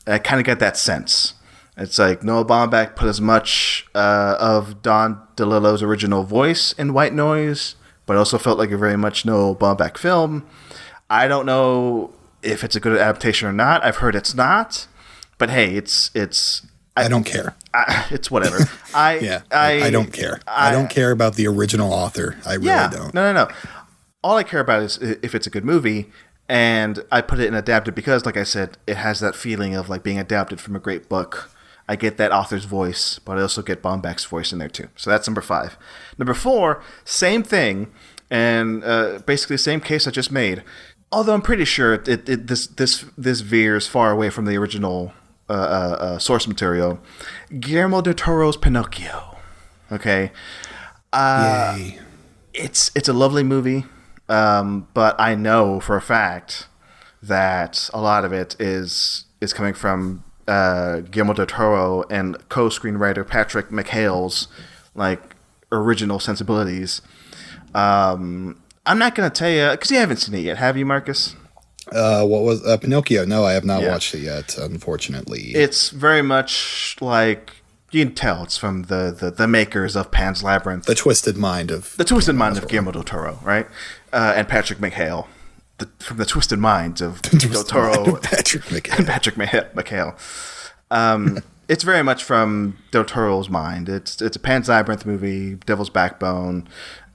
I kind of get that sense. It's like Noah Baumbach put as much of Don DeLillo's original voice in White Noise, but also felt like a very much Noah Baumbach film. I don't know if it's a good adaptation or not. I've heard it's not, but hey, it's. I don't care. It's whatever. I don't care. I don't care about the original author. I really don't. No. All I care about is if it's a good movie, and I put it in adapted because, like I said, it has that feeling of like being adapted from a great book. I get that author's voice, but I also get Baumbach's voice in there too. So that's number 5. Number 4, same thing, and basically the same case I just made. Although I'm pretty sure this veers far away from the original source material. Guillermo del Toro's Pinocchio. Okay, Yay. It's a lovely movie. But I know for a fact that a lot of it is coming from Guillermo del Toro and co-screenwriter Patrick McHale's like original sensibilities. I'm not going to tell you because you haven't seen it yet, have you, Marcus? What was Pinocchio? No, I have not watched it yet. Unfortunately, it's very much like. You can tell it's from the makers of Pan's Labyrinth. The twisted mind of Guillermo del Toro, right? And Patrick McHale. From the twisted minds of del Toro Patrick McHale. and Patrick McHale. It's very much from del Toro's mind. It's a Pan's Labyrinth movie, Devil's Backbone.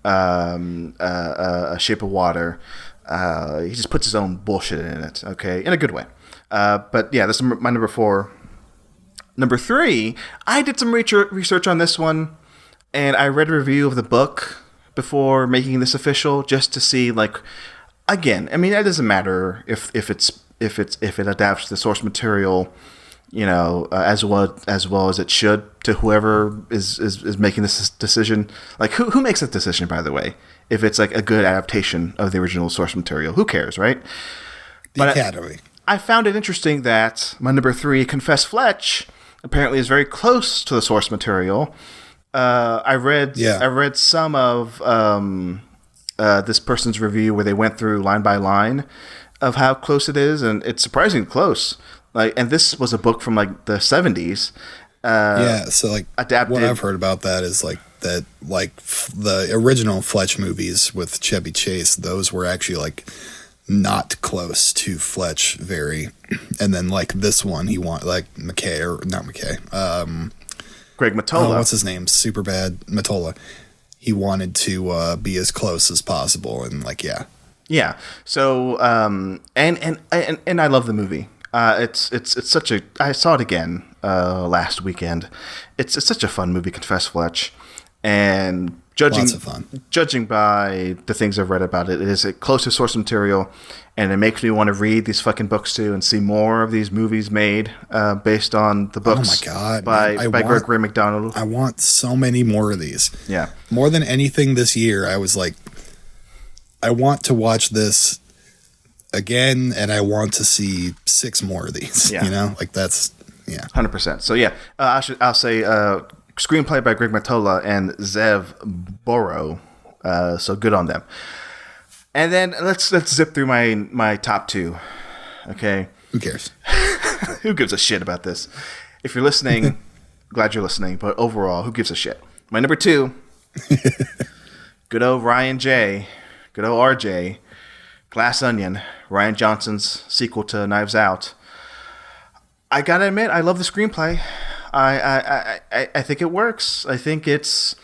A Shape of Water. He just puts his own bullshit in it, okay, in a good way. But yeah, this is my number 4. Number 3, I did some research on this one, and I read a review of the book before making this official, just to see, like, again, I mean, it doesn't matter if it adapts the source material, you know, as well as it should to whoever is making this decision. Like, who makes that decision, by the way? If it's like a good adaptation of the original source material, who cares, right? The Academy. I found it interesting that my number 3, Confess Fletch, apparently is very close to the source material. I read some of this person's review where they went through line by line of how close it is, and it's surprisingly close. Like, and this was a book from like the 70s. So like adapted. What I've heard about that is like that, like the original Fletch movies with Chevy Chase, those were actually like not close to Fletch very, and then like this one he want like McKay or not McKay, Greg Mottola. What's his name? Superbad Mottola. He wanted to be as close as possible, and like yeah. So and I love the movie. It's such a. I saw it again last weekend. It's such a fun movie, Confess Fletch, and lots of fun. Judging by the things I've read about it, it is close to source material, and it makes me want to read these fucking books too and see more of these movies made based on the books. Oh my god! By Gregory McDonald. I want so many more of these. Yeah, more than anything this year. I was like, I want to watch this again, and I want to see 6 more of these. Yeah. You know, like that's 100%. So yeah, I'll say screenplay by Greg Mottola and Zev Boro. So good on them. And then let's zip through my top 2. Okay. Who cares? Who gives a shit about this? If you're listening, glad you're listening. But overall, who gives a shit? My number 2, good old Ryan J. Good old RJ. Glass Onion, Rian Johnson's sequel to Knives Out. I gotta admit, I love the screenplay. I think it works. I think it's.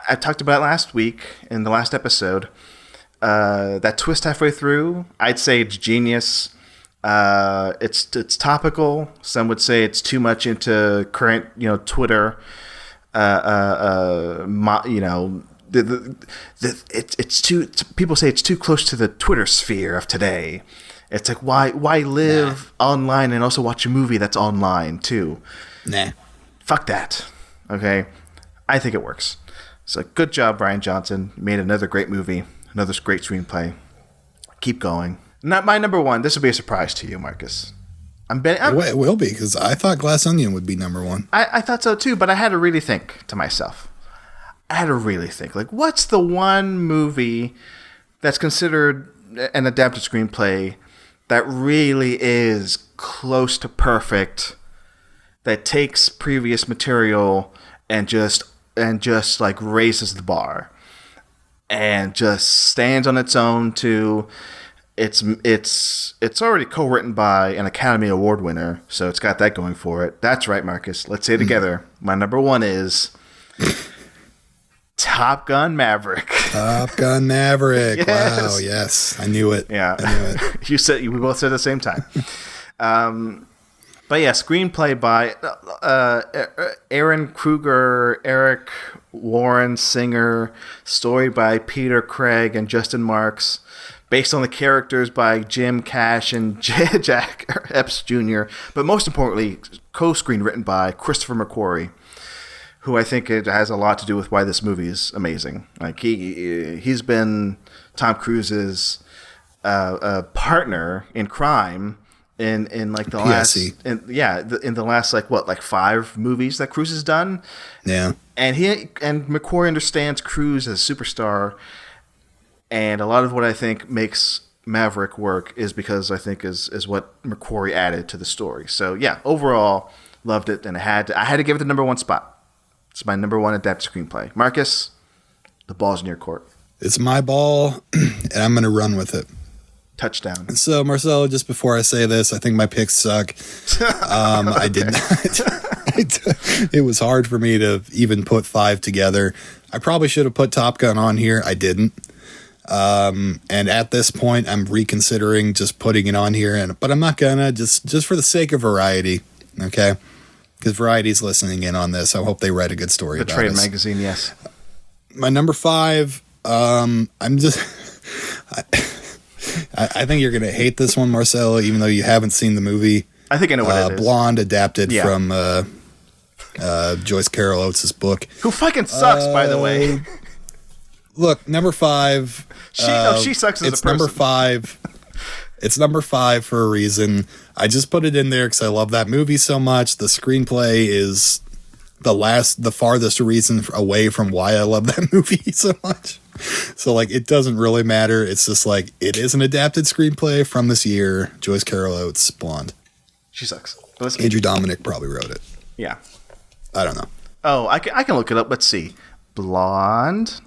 I talked about it last week in the last episode. That twist halfway through, I'd say it's genius. It's topical. Some would say it's too much into current, Twitter. It's too. People say it's too close to the Twitter sphere of today. It's like why live online and also watch a movie that's online too? Nah, fuck that. Okay, I think it works. So good job, Rian Johnson. You made another great movie, another great screenplay. Keep going. Not my number 1. This will be a surprise to you, Marcus. It will be, because I thought Glass Onion would be number 1. I thought so too, but I had to really think to myself. Like, what's the one movie that's considered an adapted screenplay that really is close to perfect, that takes previous material and just like raises the bar and just stands on its own too. It's already co-written by an Academy Award winner, so it's got that going for it. That's right, Marcus. Let's say it together. My number 1 is Top Gun Maverick. Top Gun Maverick. Yes. Wow, yes. I knew it. Yeah. I knew it. We both said at the same time. But yeah, screenplay by Aaron Kruger, Eric Warren Singer, story by Peter Craig and Justin Marks, based on the characters by Jim Cash and Jack Epps Jr., but most importantly, co-screen written by Christopher McQuarrie, who I think it has a lot to do with why this movie is amazing. Like he's been Tom Cruise's partner in crime in like the PSC. in the last like 5 movies that Cruise has done. Yeah, and McQuarrie understands Cruise as a superstar, and a lot of what I think makes Maverick work is because I think is what McQuarrie added to the story. So yeah, overall loved it, and I had to give it the number 1 spot. It's my number 1 adapted screenplay. Marcus, the ball's in your court. It's my ball, and I'm going to run with it. Touchdown. So, Marcelo, just before I say this, I think my picks suck. I did not. It was hard for me to even put 5 together. I probably should have put Top Gun on here. I didn't. And at this point, I'm reconsidering just putting it on here. But I'm not gonna, just for the sake of variety, okay? Because Variety's listening in on this. I hope they read a good story about it. The Trade magazine, yes. My number 5, I'm just... I think you're going to hate this one, Marcelo, even though you haven't seen the movie. I think I know what it is. Blonde, adapted from Joyce Carol Oates' book. Who fucking sucks, by the way. Look, number 5. She sucks as a person. Number 5. It's number 5 for a reason. I just put it in there because I love that movie so much. The screenplay is the farthest reason away from why I love that movie so much. So, like, it doesn't really matter. It's just like, it is an adapted screenplay from this year. Joyce Carol Oates, Blonde. She sucks. Andrew Dominic probably wrote it. Yeah. I don't know. Oh, I can look it up. Let's see. Blonde.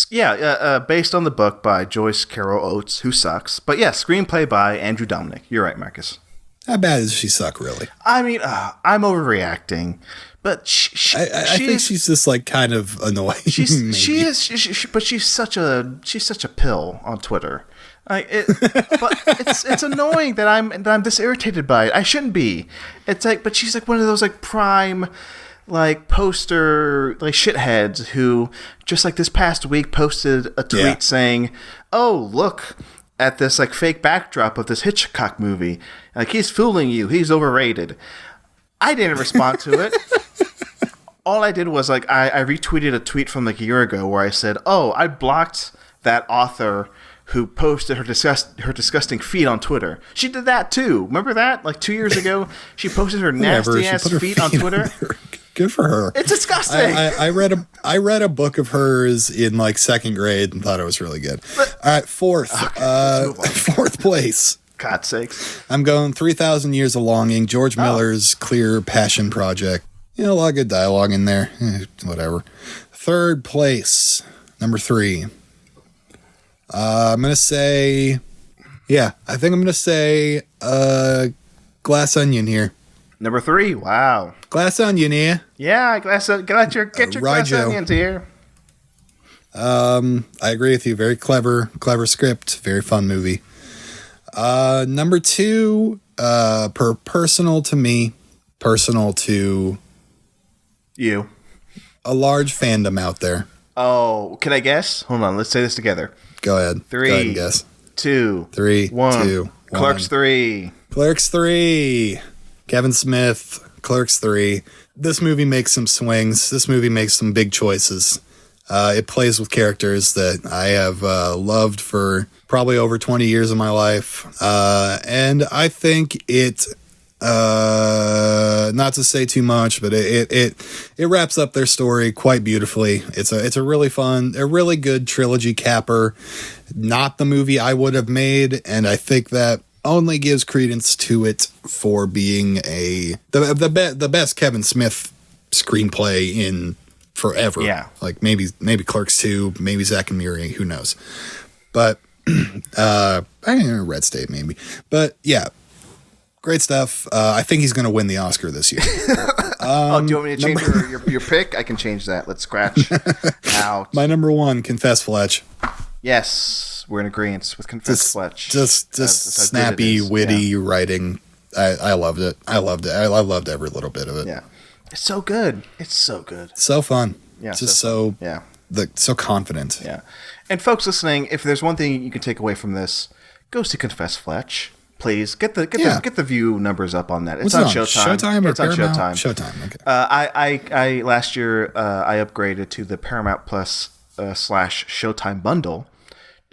Yeah, based on the book by Joyce Carol Oates, who sucks. But yeah, screenplay by Andrew Dominic. You're right, Marcus. How bad does she suck, really? I mean, I'm overreacting, but I think she's just like kind of annoying. She is, but she's such a pill on Twitter. But it's annoying that I'm this irritated by it. I shouldn't be. It's like, but she's like one of those like prime, like poster like shitheads who just like this past week posted a tweet saying, "Oh, look at this like fake backdrop of this Hitchcock movie. Like he's fooling you. He's overrated." I didn't respond to it. All I did was like I retweeted a tweet from like a year ago where I said, "Oh, I blocked that author who posted her disgusting feet on Twitter." She did that too. Remember that? Like 2 years ago, she posted her nasty ass feet on Twitter. Good for her. It's disgusting. I read a book of hers in like second grade and thought it was really good. All right, fourth place. God's sakes. I'm going 3,000 Years of Longing, George Miller's Clear Passion Project. You know, a lot of good dialogue in there. Whatever. Third place, number 3. I'm going to say, I think I'm going to say Glass Onion here. Number 3, wow. Glass Onion here. Yeah, get your Glass Onions here. I agree with you. Very clever script. Very fun movie. Number 2, personal to me, personal to you, a large fandom out there. Oh, can I guess? Hold on, let's say this together. Go ahead. 3, Go ahead and guess. 2, 3, 1. 2, 1. Clerks 3. Clerks 3. Kevin Smith. Clerks 3. This movie makes some swings. This movie makes some big choices. It plays with characters that I have loved for probably over 20 years of my life. And I think it, not to say too much, but it wraps up their story quite beautifully. It's a really fun, a really good trilogy capper. Not the movie I would have made, and I think that only gives credence to it for being the best Kevin Smith screenplay in forever. Yeah. Like maybe Clerks 2, maybe Zack and Miri, who knows. But I don't know, Red State maybe. But yeah, great stuff. I think he's going to win the Oscar this year. Do you want me to change your pick? I can change that. Let's scratch out. My number 1, Confess Fletch. Yes, we're in agreement with Confess Fletch. Just snappy, witty writing. I loved it. I loved every little bit of it. Yeah. It's so good. It's so good. So fun. Yeah. Just so confident. Yeah. And folks listening, if there's one thing you can take away from this, go see Confess Fletch. Please get the view numbers up on that. It's on Showtime. Showtime or it's on Paramount? Showtime. Okay. I last year I upgraded to the Paramount Plus / Showtime bundle.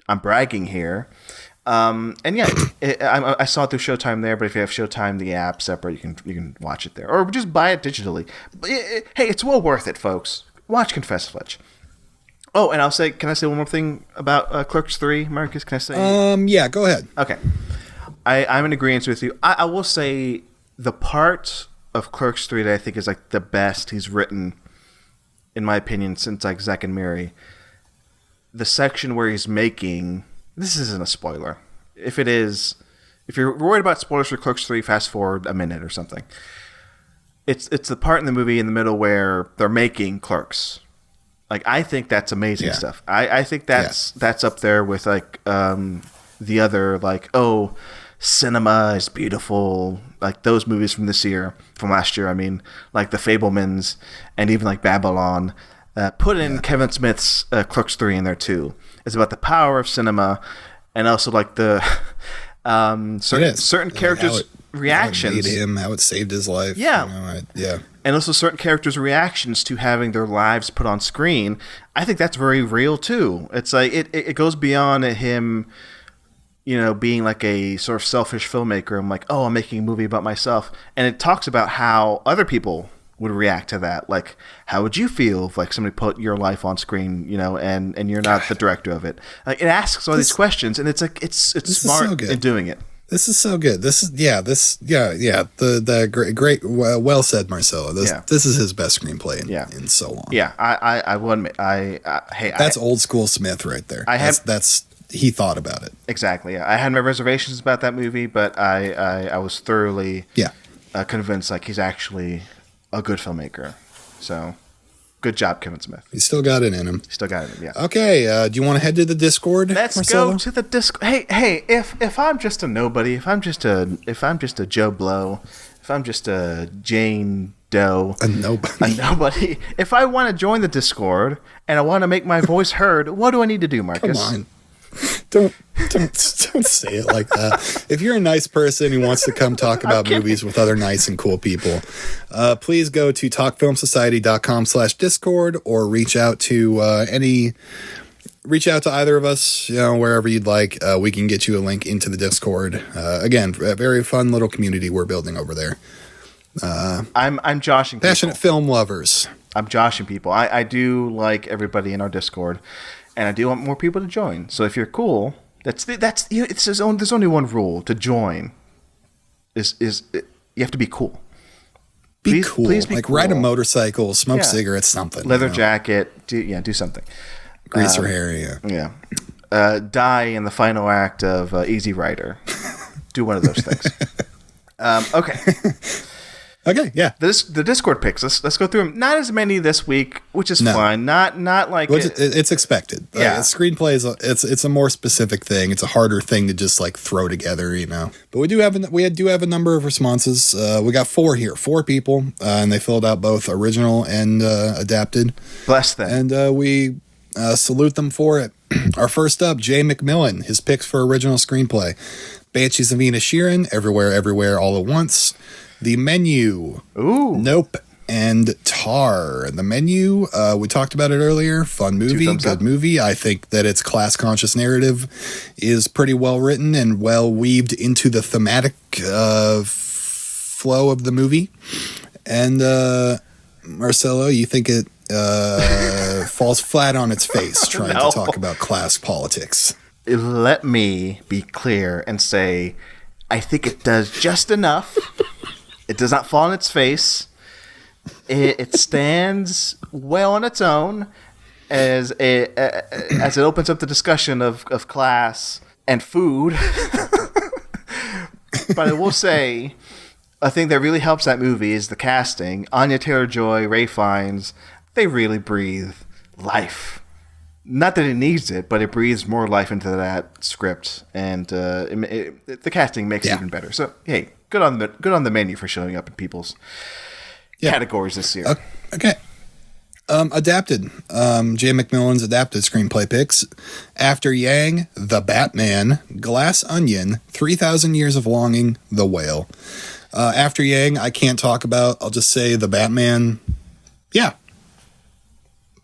I'm bragging here. And yeah, I saw it through Showtime there. But if you have Showtime, the app separate, you can watch it there, or just buy it digitally. Hey, it's well worth it, folks. Watch Confess Fletch. Oh, and can I say one more thing about Clerks 3, Marcus? Can I say? Yeah, go ahead. Okay. I'm in agreement with you. I will say the part of Clerks 3 that I think is like the best he's written, in my opinion, since like Zack and Miri. The section where he's making, this isn't a spoiler. If it is, if you're worried about spoilers for Clerks 3, fast forward a minute or something. It's the part in the movie in the middle where they're making Clerks. Like, I think that's amazing stuff. I think that's up there with like the other, like, oh, cinema is beautiful, like those movies from last year. I mean, like The Fabelmans and even like Babylon. Put in Kevin Smith's Clerks 3 in there too. It's about the power of cinema, and also like the certain characters' reactions. How it made him, how it saved his life. Yeah. And also certain characters' reactions to having their lives put on screen. I think that's very real too. It's like it goes beyond him, being like a sort of selfish filmmaker. I'm like, oh, I'm making a movie about myself. And it talks about how other people would react to that. Like, how would you feel if like somebody put your life on screen, and you're not the director of it? Like, it asks all these questions, and it's like, it's smart in doing it. This is so good. This is the great well said, Marcelo. This is his best screenplay in so long. Yeah, I will admit, that's old school Smith right there. That's he thought about it. Exactly. Yeah. I had my reservations about that movie, but I was thoroughly convinced like he's actually a good filmmaker. So good job, Kevin Smith. He's still got it in him. Yeah. Okay. Do you want to head to the Discord? Let's Marcelo? go to the Discord. Hey. If I'm just a nobody, if I'm just a Joe Blow, if I'm just a Jane Doe, a nobody, if I want to join the Discord and I want to make my voice heard, what do I need to do, Marcus? Come on. Don't say it like that. If you're a nice person who wants to come talk about movies with other nice and cool people, please go to talkfilmsociety.com/discord or reach out to either of us, wherever you'd like. We can get you a link into the Discord. Again, a very fun little community we're building over there. I'm joshing people. Passionate film lovers. I'm joshing people. I do like everybody in our Discord. And I do want more people to join. So if you're cool, there's only one rule to join. You have to be cool. Please be like cool. Ride a motorcycle, smoke cigarettes, something. Leather jacket. Do something. Grease your hair. Yeah. Die in the final act of Easy Rider. Do one of those things. Okay. Okay, yeah. The Discord picks. Let's go through them. Not as many this week, which is fine. Not like it's expected. Yeah, screenplays. It's a more specific thing. It's a harder thing to just like throw together, But we do have a number of responses. We got 4 here, 4 people, and they filled out both original and adapted. Bless them. And we salute them for it. Our first up, Jay McMillan. His picks for original screenplay: Banshees of Inisherin, Everywhere, All at Once. The Menu. Ooh. Nope. And Tar. The Menu, we talked about it earlier. Fun movie, good movie. I think that its class-conscious narrative is pretty well written and well weaved into the thematic flow of the movie. And Marcelo, you think it falls flat on its face trying to talk about class politics. Let me be clear and say, I think it does just enough. It does not fall on its face. It stands well on its own as it opens up the discussion of class and food. But I will say, a thing that really helps that movie is the casting. Anya Taylor-Joy, Ralph Fiennes, they really breathe life. Not that it needs it, but it breathes more life into that script, and the casting makes it even better. So, hey, good on the Menu for showing up in people's categories this year. Okay. Adapted. Jay McMillan's adapted screenplay picks: After Yang, The Batman, Glass Onion, 3,000 Years of Longing, The Whale. After Yang, I can't talk about. I'll just say The Batman. Yeah.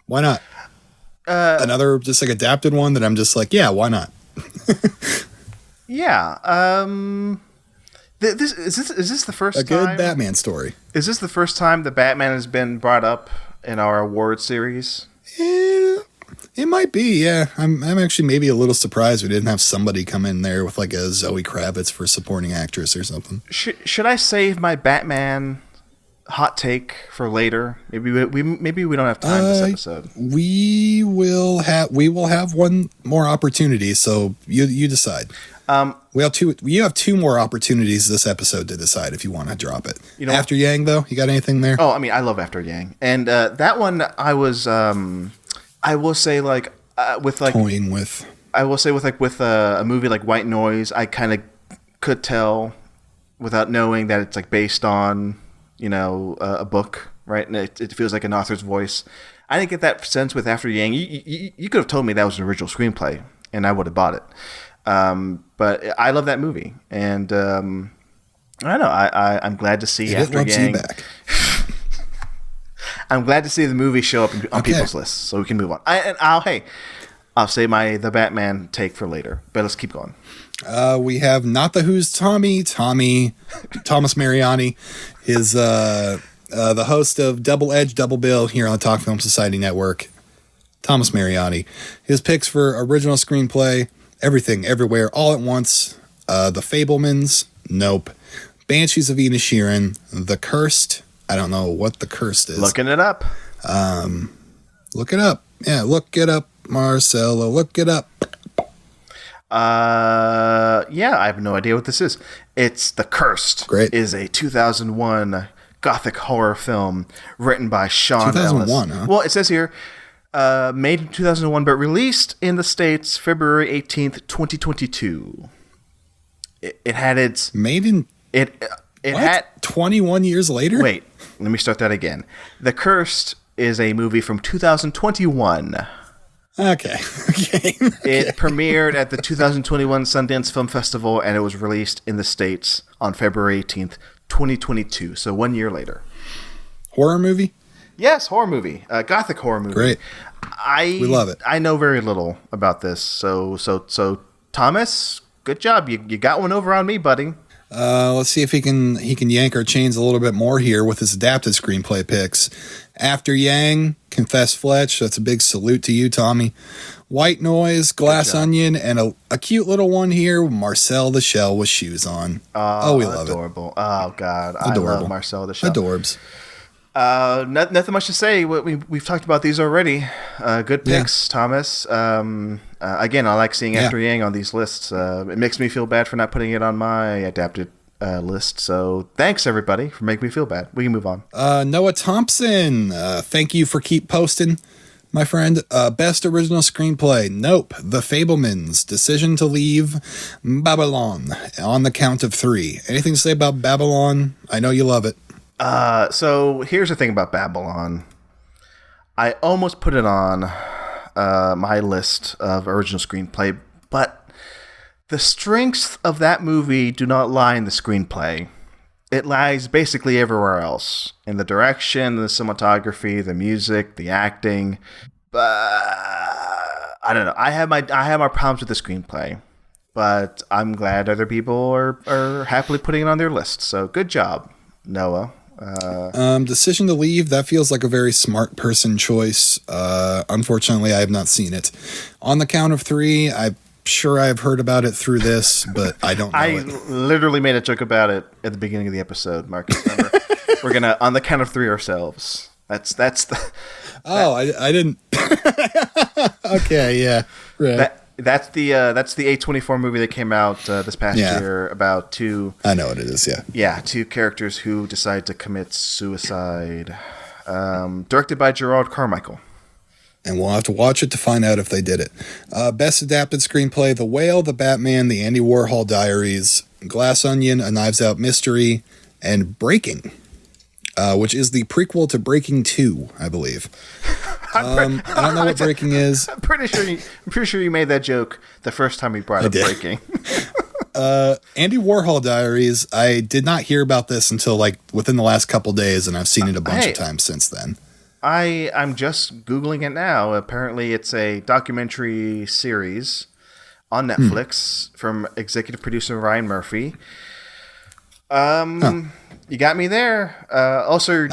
Why not? Another just like adapted one that I'm just like, yeah, why not? Yeah. Is this the first time? A good Batman story. Is this the first time the Batman has been brought up in our award series? It might be, yeah. I'm actually maybe a little surprised we didn't have somebody come in there with like a Zoe Kravitz for supporting actress or something. Should I save my Batman hot take for later? Maybe we don't have time this episode. We will have one more opportunity, so you decide. We have two. You have two more opportunities this episode to decide if you want to drop it. After Yang, though, you got anything there? Oh, I mean, I love After Yang, and that one I was. I will say, with toying with. I will say with a movie like White Noise, I kind of could tell without knowing that it's based on a book, right? And it feels like an author's voice. I didn't get that sense with After Yang. You could have told me that was an original screenplay, and I would have bought it. But I love that movie, and I don't know. I'm glad to see After Yang. Back. I'm glad to see the movie show up on people's lists, so we can move on. I'll say the Batman take for later, but let's keep going. We have Not the Who's Thomas Mariani is the host of Double Edge Double Bill here on the Talk Film Society Network. Thomas Mariani. His picks for original screenplay: Everything, Everywhere, All at Once, The Fabelmans, Nope, Banshees of Inisherin, The Cursed. I don't know what The Cursed is. Looking it up. Look it up. Yeah, look it up, Marcelo. Look it up. Yeah, I have no idea what this is. It's The Cursed. Great. Is a 2001 gothic horror film written by Sean 2001, Ellis. Huh? Well, it says here, made in 2001, but released in the States February 18th, 2022. It had its... Made in... It had... 21 years later? Wait, let me start that again. The Cursed is a movie from 2021. Okay. It premiered at the 2021 Sundance Film Festival, and it was released in the States on February 18th, 2022. So 1 year later. Horror movie? Yes, horror movie. Gothic horror movie. Great. We love it. I know very little about this. So Thomas, good job. You got one over on me, buddy. Let's see if he can yank our chains a little bit more here with his adapted screenplay picks. After Yang, Confess Fletch. That's a big salute to you, Tommy. White Noise, Glass Onion, and a cute little one here, Marcel the Shell with shoes on. Oh, we love adorable. It. Oh, God. Adorable. I love Marcel the Shell. Adorbs. Nothing much to say. We've talked about these already. Good picks, Thomas. Again, I like seeing After Yang on these lists. It makes me feel bad for not putting it on my adapted list. So thanks, everybody, for making me feel bad. We can move on. Noah Thompson, thank you for keep posting, my friend. Best original screenplay: Nope, The Fabelmans, Decision to Leave, Babylon. On the count of 3. Anything to say about Babylon? I know you love it. So here's the thing about Babylon. I almost put it on my list of original screenplay, but the strengths of that movie do not lie in the screenplay. It lies basically everywhere else. In the direction, the cinematography, the music, the acting. I don't know. I have my problems with the screenplay, but I'm glad other people are happily putting it on their list. So good job, Noah. Decision to Leave, that feels like a very smart person choice. Unfortunately, I have not seen it. On the count of 3, I'm sure I've heard about it through this, but I don't know it. Literally made a joke about it at the beginning of the episode, Marcus. We're gonna on the count of 3 ourselves. That's the. I didn't. Okay, yeah, right. That's the A24 movie that came out this past year about two. I know what it is. Yeah. Yeah, two characters who decide to commit suicide. Directed by Gerard Carmichael. And we'll have to watch it to find out if they did it. Best adapted screenplay: The Whale, The Batman, The Andy Warhol Diaries, Glass Onion, A Knives Out Mystery, and Breaking, which is the prequel to Breaking 2, I believe. I don't know what Breaking is. I'm pretty sure you made that joke the first time we brought up Breaking. Andy Warhol Diaries. I did not hear about this until within the last couple days, and I've seen it a bunch of times since then. I'm just Googling it now. Apparently, it's a documentary series on Netflix from executive producer Ryan Murphy. You got me there. Also,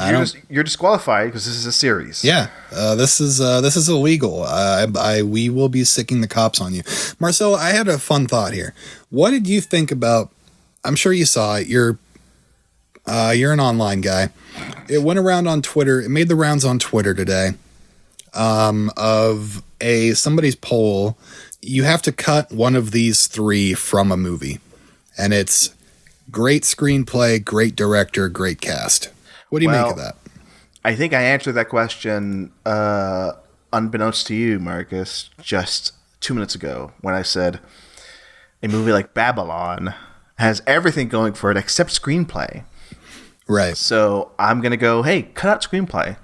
you're disqualified because this is a series. Yeah, this is illegal. We will be sicking the cops on you, Marcelo. I had a fun thought here. What did you think about? I'm sure you saw it. You're an online guy. It went around on Twitter. It made the rounds on Twitter today. Of somebody's poll you have to cut one of these three from a movie, and it's great screenplay, great director, great cast. What do you make of that? I think I answered that question unbeknownst to you, Marcus, just 2 minutes ago when I said a movie like Babylon has everything going for it except screenplay. Right. So I'm going to go, hey, cut out screenplay.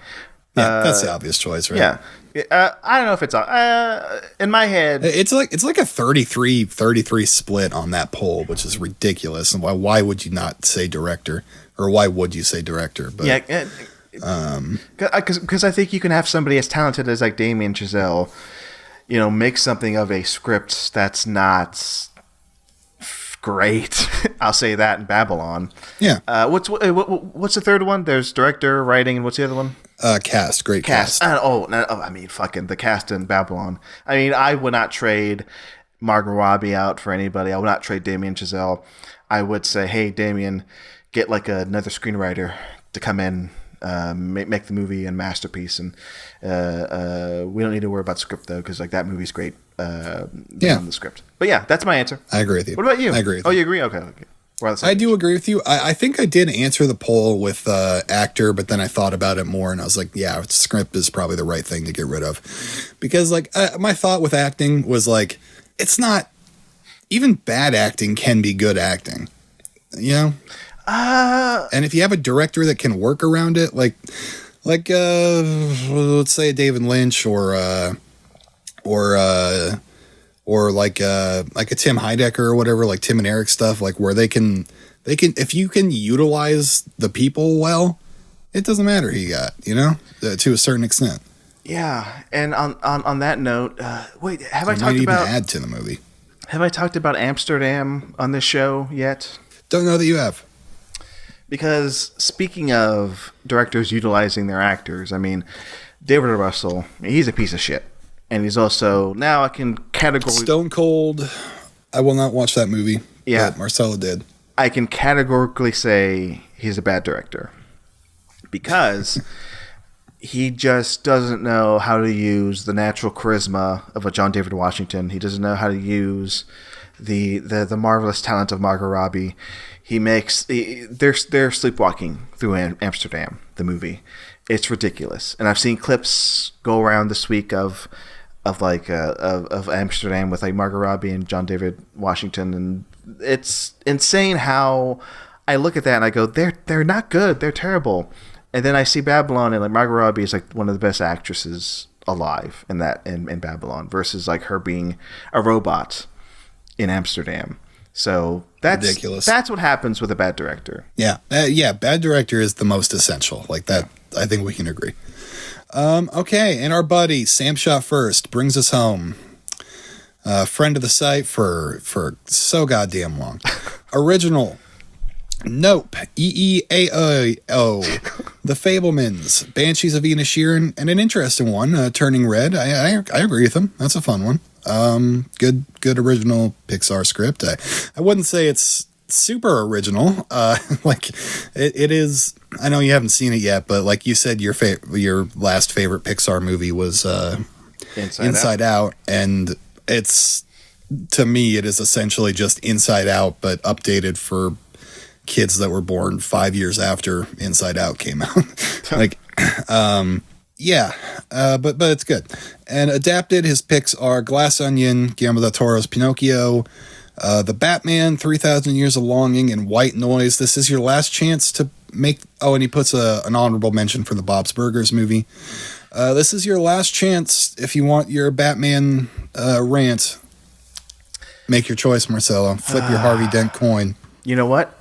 Yeah, that's the obvious choice, right? Yeah. I don't know if it's in my head. It's like a 33 split on that poll, which is ridiculous. And why would you not say director, or why would you say director? But, yeah, because I think you can have somebody as talented as like Damien Chazelle, make something of a script that's not great. I'll say that in Babylon. Yeah. What's the third one? There's director, writing, and what's the other one? Cast. Great cast. The cast in Babylon. I mean, I would not trade Margot Robbie out for anybody. I would not trade Damien Chazelle. I would say, hey, Damien, get like another screenwriter to come in, make the movie a masterpiece, and we don't need to worry about script though, because like that movie's great. The script. But yeah, that's my answer. I agree with you. What about you? I agree with you. you agree? Okay. I do agree with you. I think I did answer the poll with actor, but then I thought about it more and I was like, yeah, script is probably the right thing to get rid of. Because like my thought with acting was like, it's not, even bad acting can be good acting, And if you have a director that can work around it, like let's say a David Lynch or like a Tim Heidecker or whatever, like Tim and Eric stuff, like where they can, if you can utilize the people well, it doesn't matter who you got, to a certain extent. Yeah. And on that note, wait, have I talked might about, even add to the movie. Have I talked about Amsterdam on this show yet? Don't know that you have. Because speaking of directors utilizing their actors, I mean, David Russell, he's a piece of shit. And he's also, now I can categorically... Stone Cold, I will not watch that movie. Yeah. But Marcelo did. I can categorically say he's a bad director. Because he just doesn't know how to use the natural charisma of a John David Washington. He doesn't know how to use the marvelous talent of Margot Robbie. They're sleepwalking through Amsterdam, the movie. It's ridiculous. And I've seen clips go around this week of Amsterdam with like Margot Robbie and John David Washington, and it's insane how I look at that and I go, they're not good, they're terrible. And then I see Babylon and like Margot Robbie is like one of the best actresses alive in Babylon versus like her being a robot in Amsterdam. So that's ridiculous. That's what happens with a bad director. Yeah. Bad director is the most essential. Like that, I think we can agree. Okay, and our buddy Sam Shot First brings us home. Friend of the site for so goddamn long. Original. Nope. EEAO. The Fablemans. Banshees of Inisherin, and an interesting one. Turning Red. I agree with him. That's a fun one. Good original Pixar script. I wouldn't say it's super original. Like it is. I know you haven't seen it yet, but like you said, your last favorite Pixar movie was Inside Out, and it's, to me, it is essentially just Inside Out, but updated for kids that were born 5 years after Inside Out came out. Like, but it's good. And adapted, his picks are Glass Onion, Guillermo del Toro's Pinocchio, The Batman, 3,000 Years of Longing, and White Noise. This is your last chance to make... Oh, and he puts an honorable mention for the Bob's Burgers movie. This is your last chance if you want your Batman rant. Make your choice, Marcelo. Flip your Harvey Dent coin. You know what?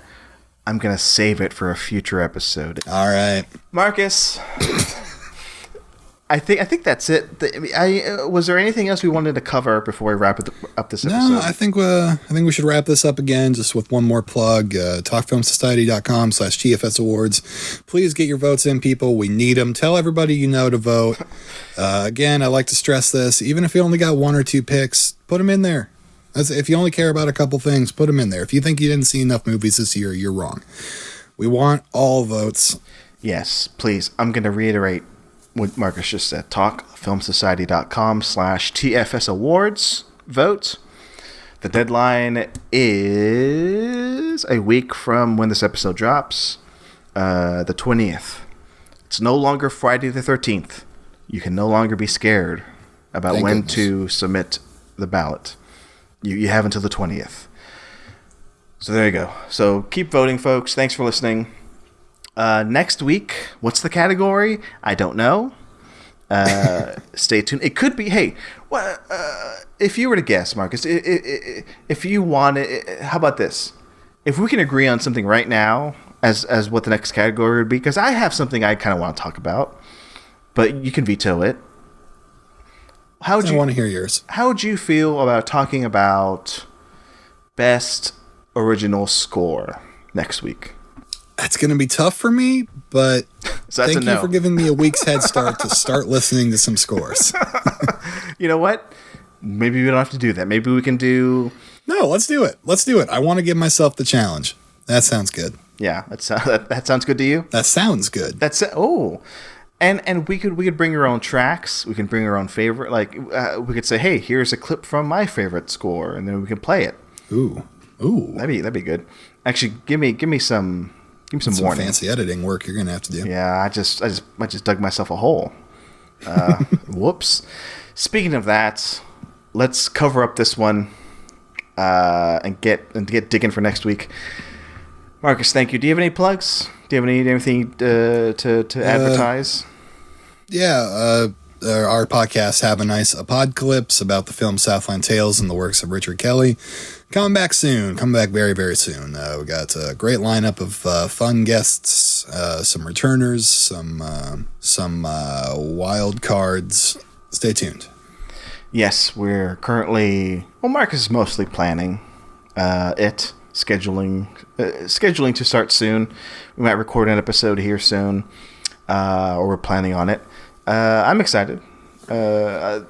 I'm going to save it for a future episode. All right. Marcus... I think that's it. Was there anything else we wanted to cover before we wrap up this episode? No, I think we should wrap this up again just with one more plug. TalkFilmSociety.com/TFS Awards. Please get your votes in, people. We need them. Tell everybody you know to vote. Again, I like to stress this. Even if you only got one or two picks, put them in there. If you only care about a couple things, put them in there. If you think you didn't see enough movies this year, you're wrong. We want all votes. Yes, please. I'm going to reiterate what Marcus just said. TalkFilmSociety.com/TFS Awards. vote. The deadline is a week from when this episode drops, the 20th. It's no longer Friday the 13th. You can no longer be scared about Thank when goodness. to submit the ballot. You have until the 20th. So there you go. So keep voting, folks. Thanks for listening. Next week, what's the category? I don't know. Stay tuned. It could be, hey, if you were to guess, Marcus, if you want it, how about this? If we can agree on something right now as what the next category would be, because I have something I kind of want to talk about, but you can veto it. I want to hear yours. How would you feel about talking about best original score next week? That's going to be tough for me, but So that's thank a no. you for giving me a week's head start to start listening to some scores. You know what? Maybe we don't have to do that. Maybe we can do... No, let's do it. Let's do it. I want to give myself the challenge. That sounds good. Yeah, that sounds good to you? That sounds good. And we could bring your own tracks. We can bring our own favorite. Like we could say, hey, here's a clip from my favorite score, and then we can play it. Ooh. That'd be good. Actually, give me some warning. Fancy editing work you're gonna have to do. Yeah, I just dug myself a hole. Whoops. Speaking of that, let's cover up this one and get digging for next week. Marcus, thank you. Do you have any plugs? Do you have anything to advertise? Yeah, our podcasts have a nice Apodcalypse about the film Southland Tales and the works of Richard Kelly. Coming back soon. Coming back very, very soon. We got a great lineup of fun guests, some returners, some wild cards. Stay tuned. Yes, we're currently... Well, Marcus is mostly planning scheduling to start soon. We might record an episode here soon, or we're planning on it. I'm excited. The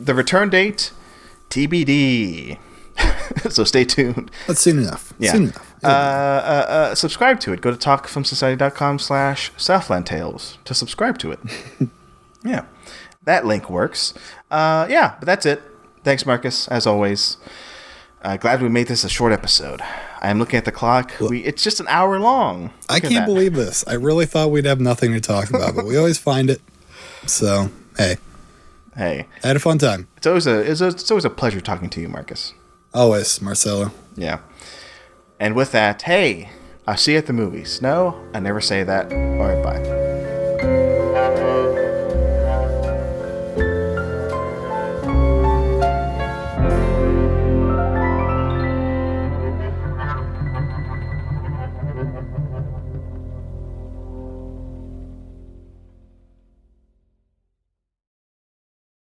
return date, TBD. So stay tuned. That's soon enough. Yeah. Soon enough. Subscribe to it. Go to talkfilmsociety.com/Southland Tales to subscribe to it. Yeah. That link works. But that's it. Thanks, Marcus, as always. Glad we made this a short episode. I am looking at the clock. It's just an hour long. I can't believe this. I really thought we'd have nothing to talk about, but we always find it. So, hey. I had a fun time. It's always a pleasure talking to you, Marcus. Always, Marcelo. Yeah. And with that, hey, I'll see you at the movies. No, I never say that. All right, bye.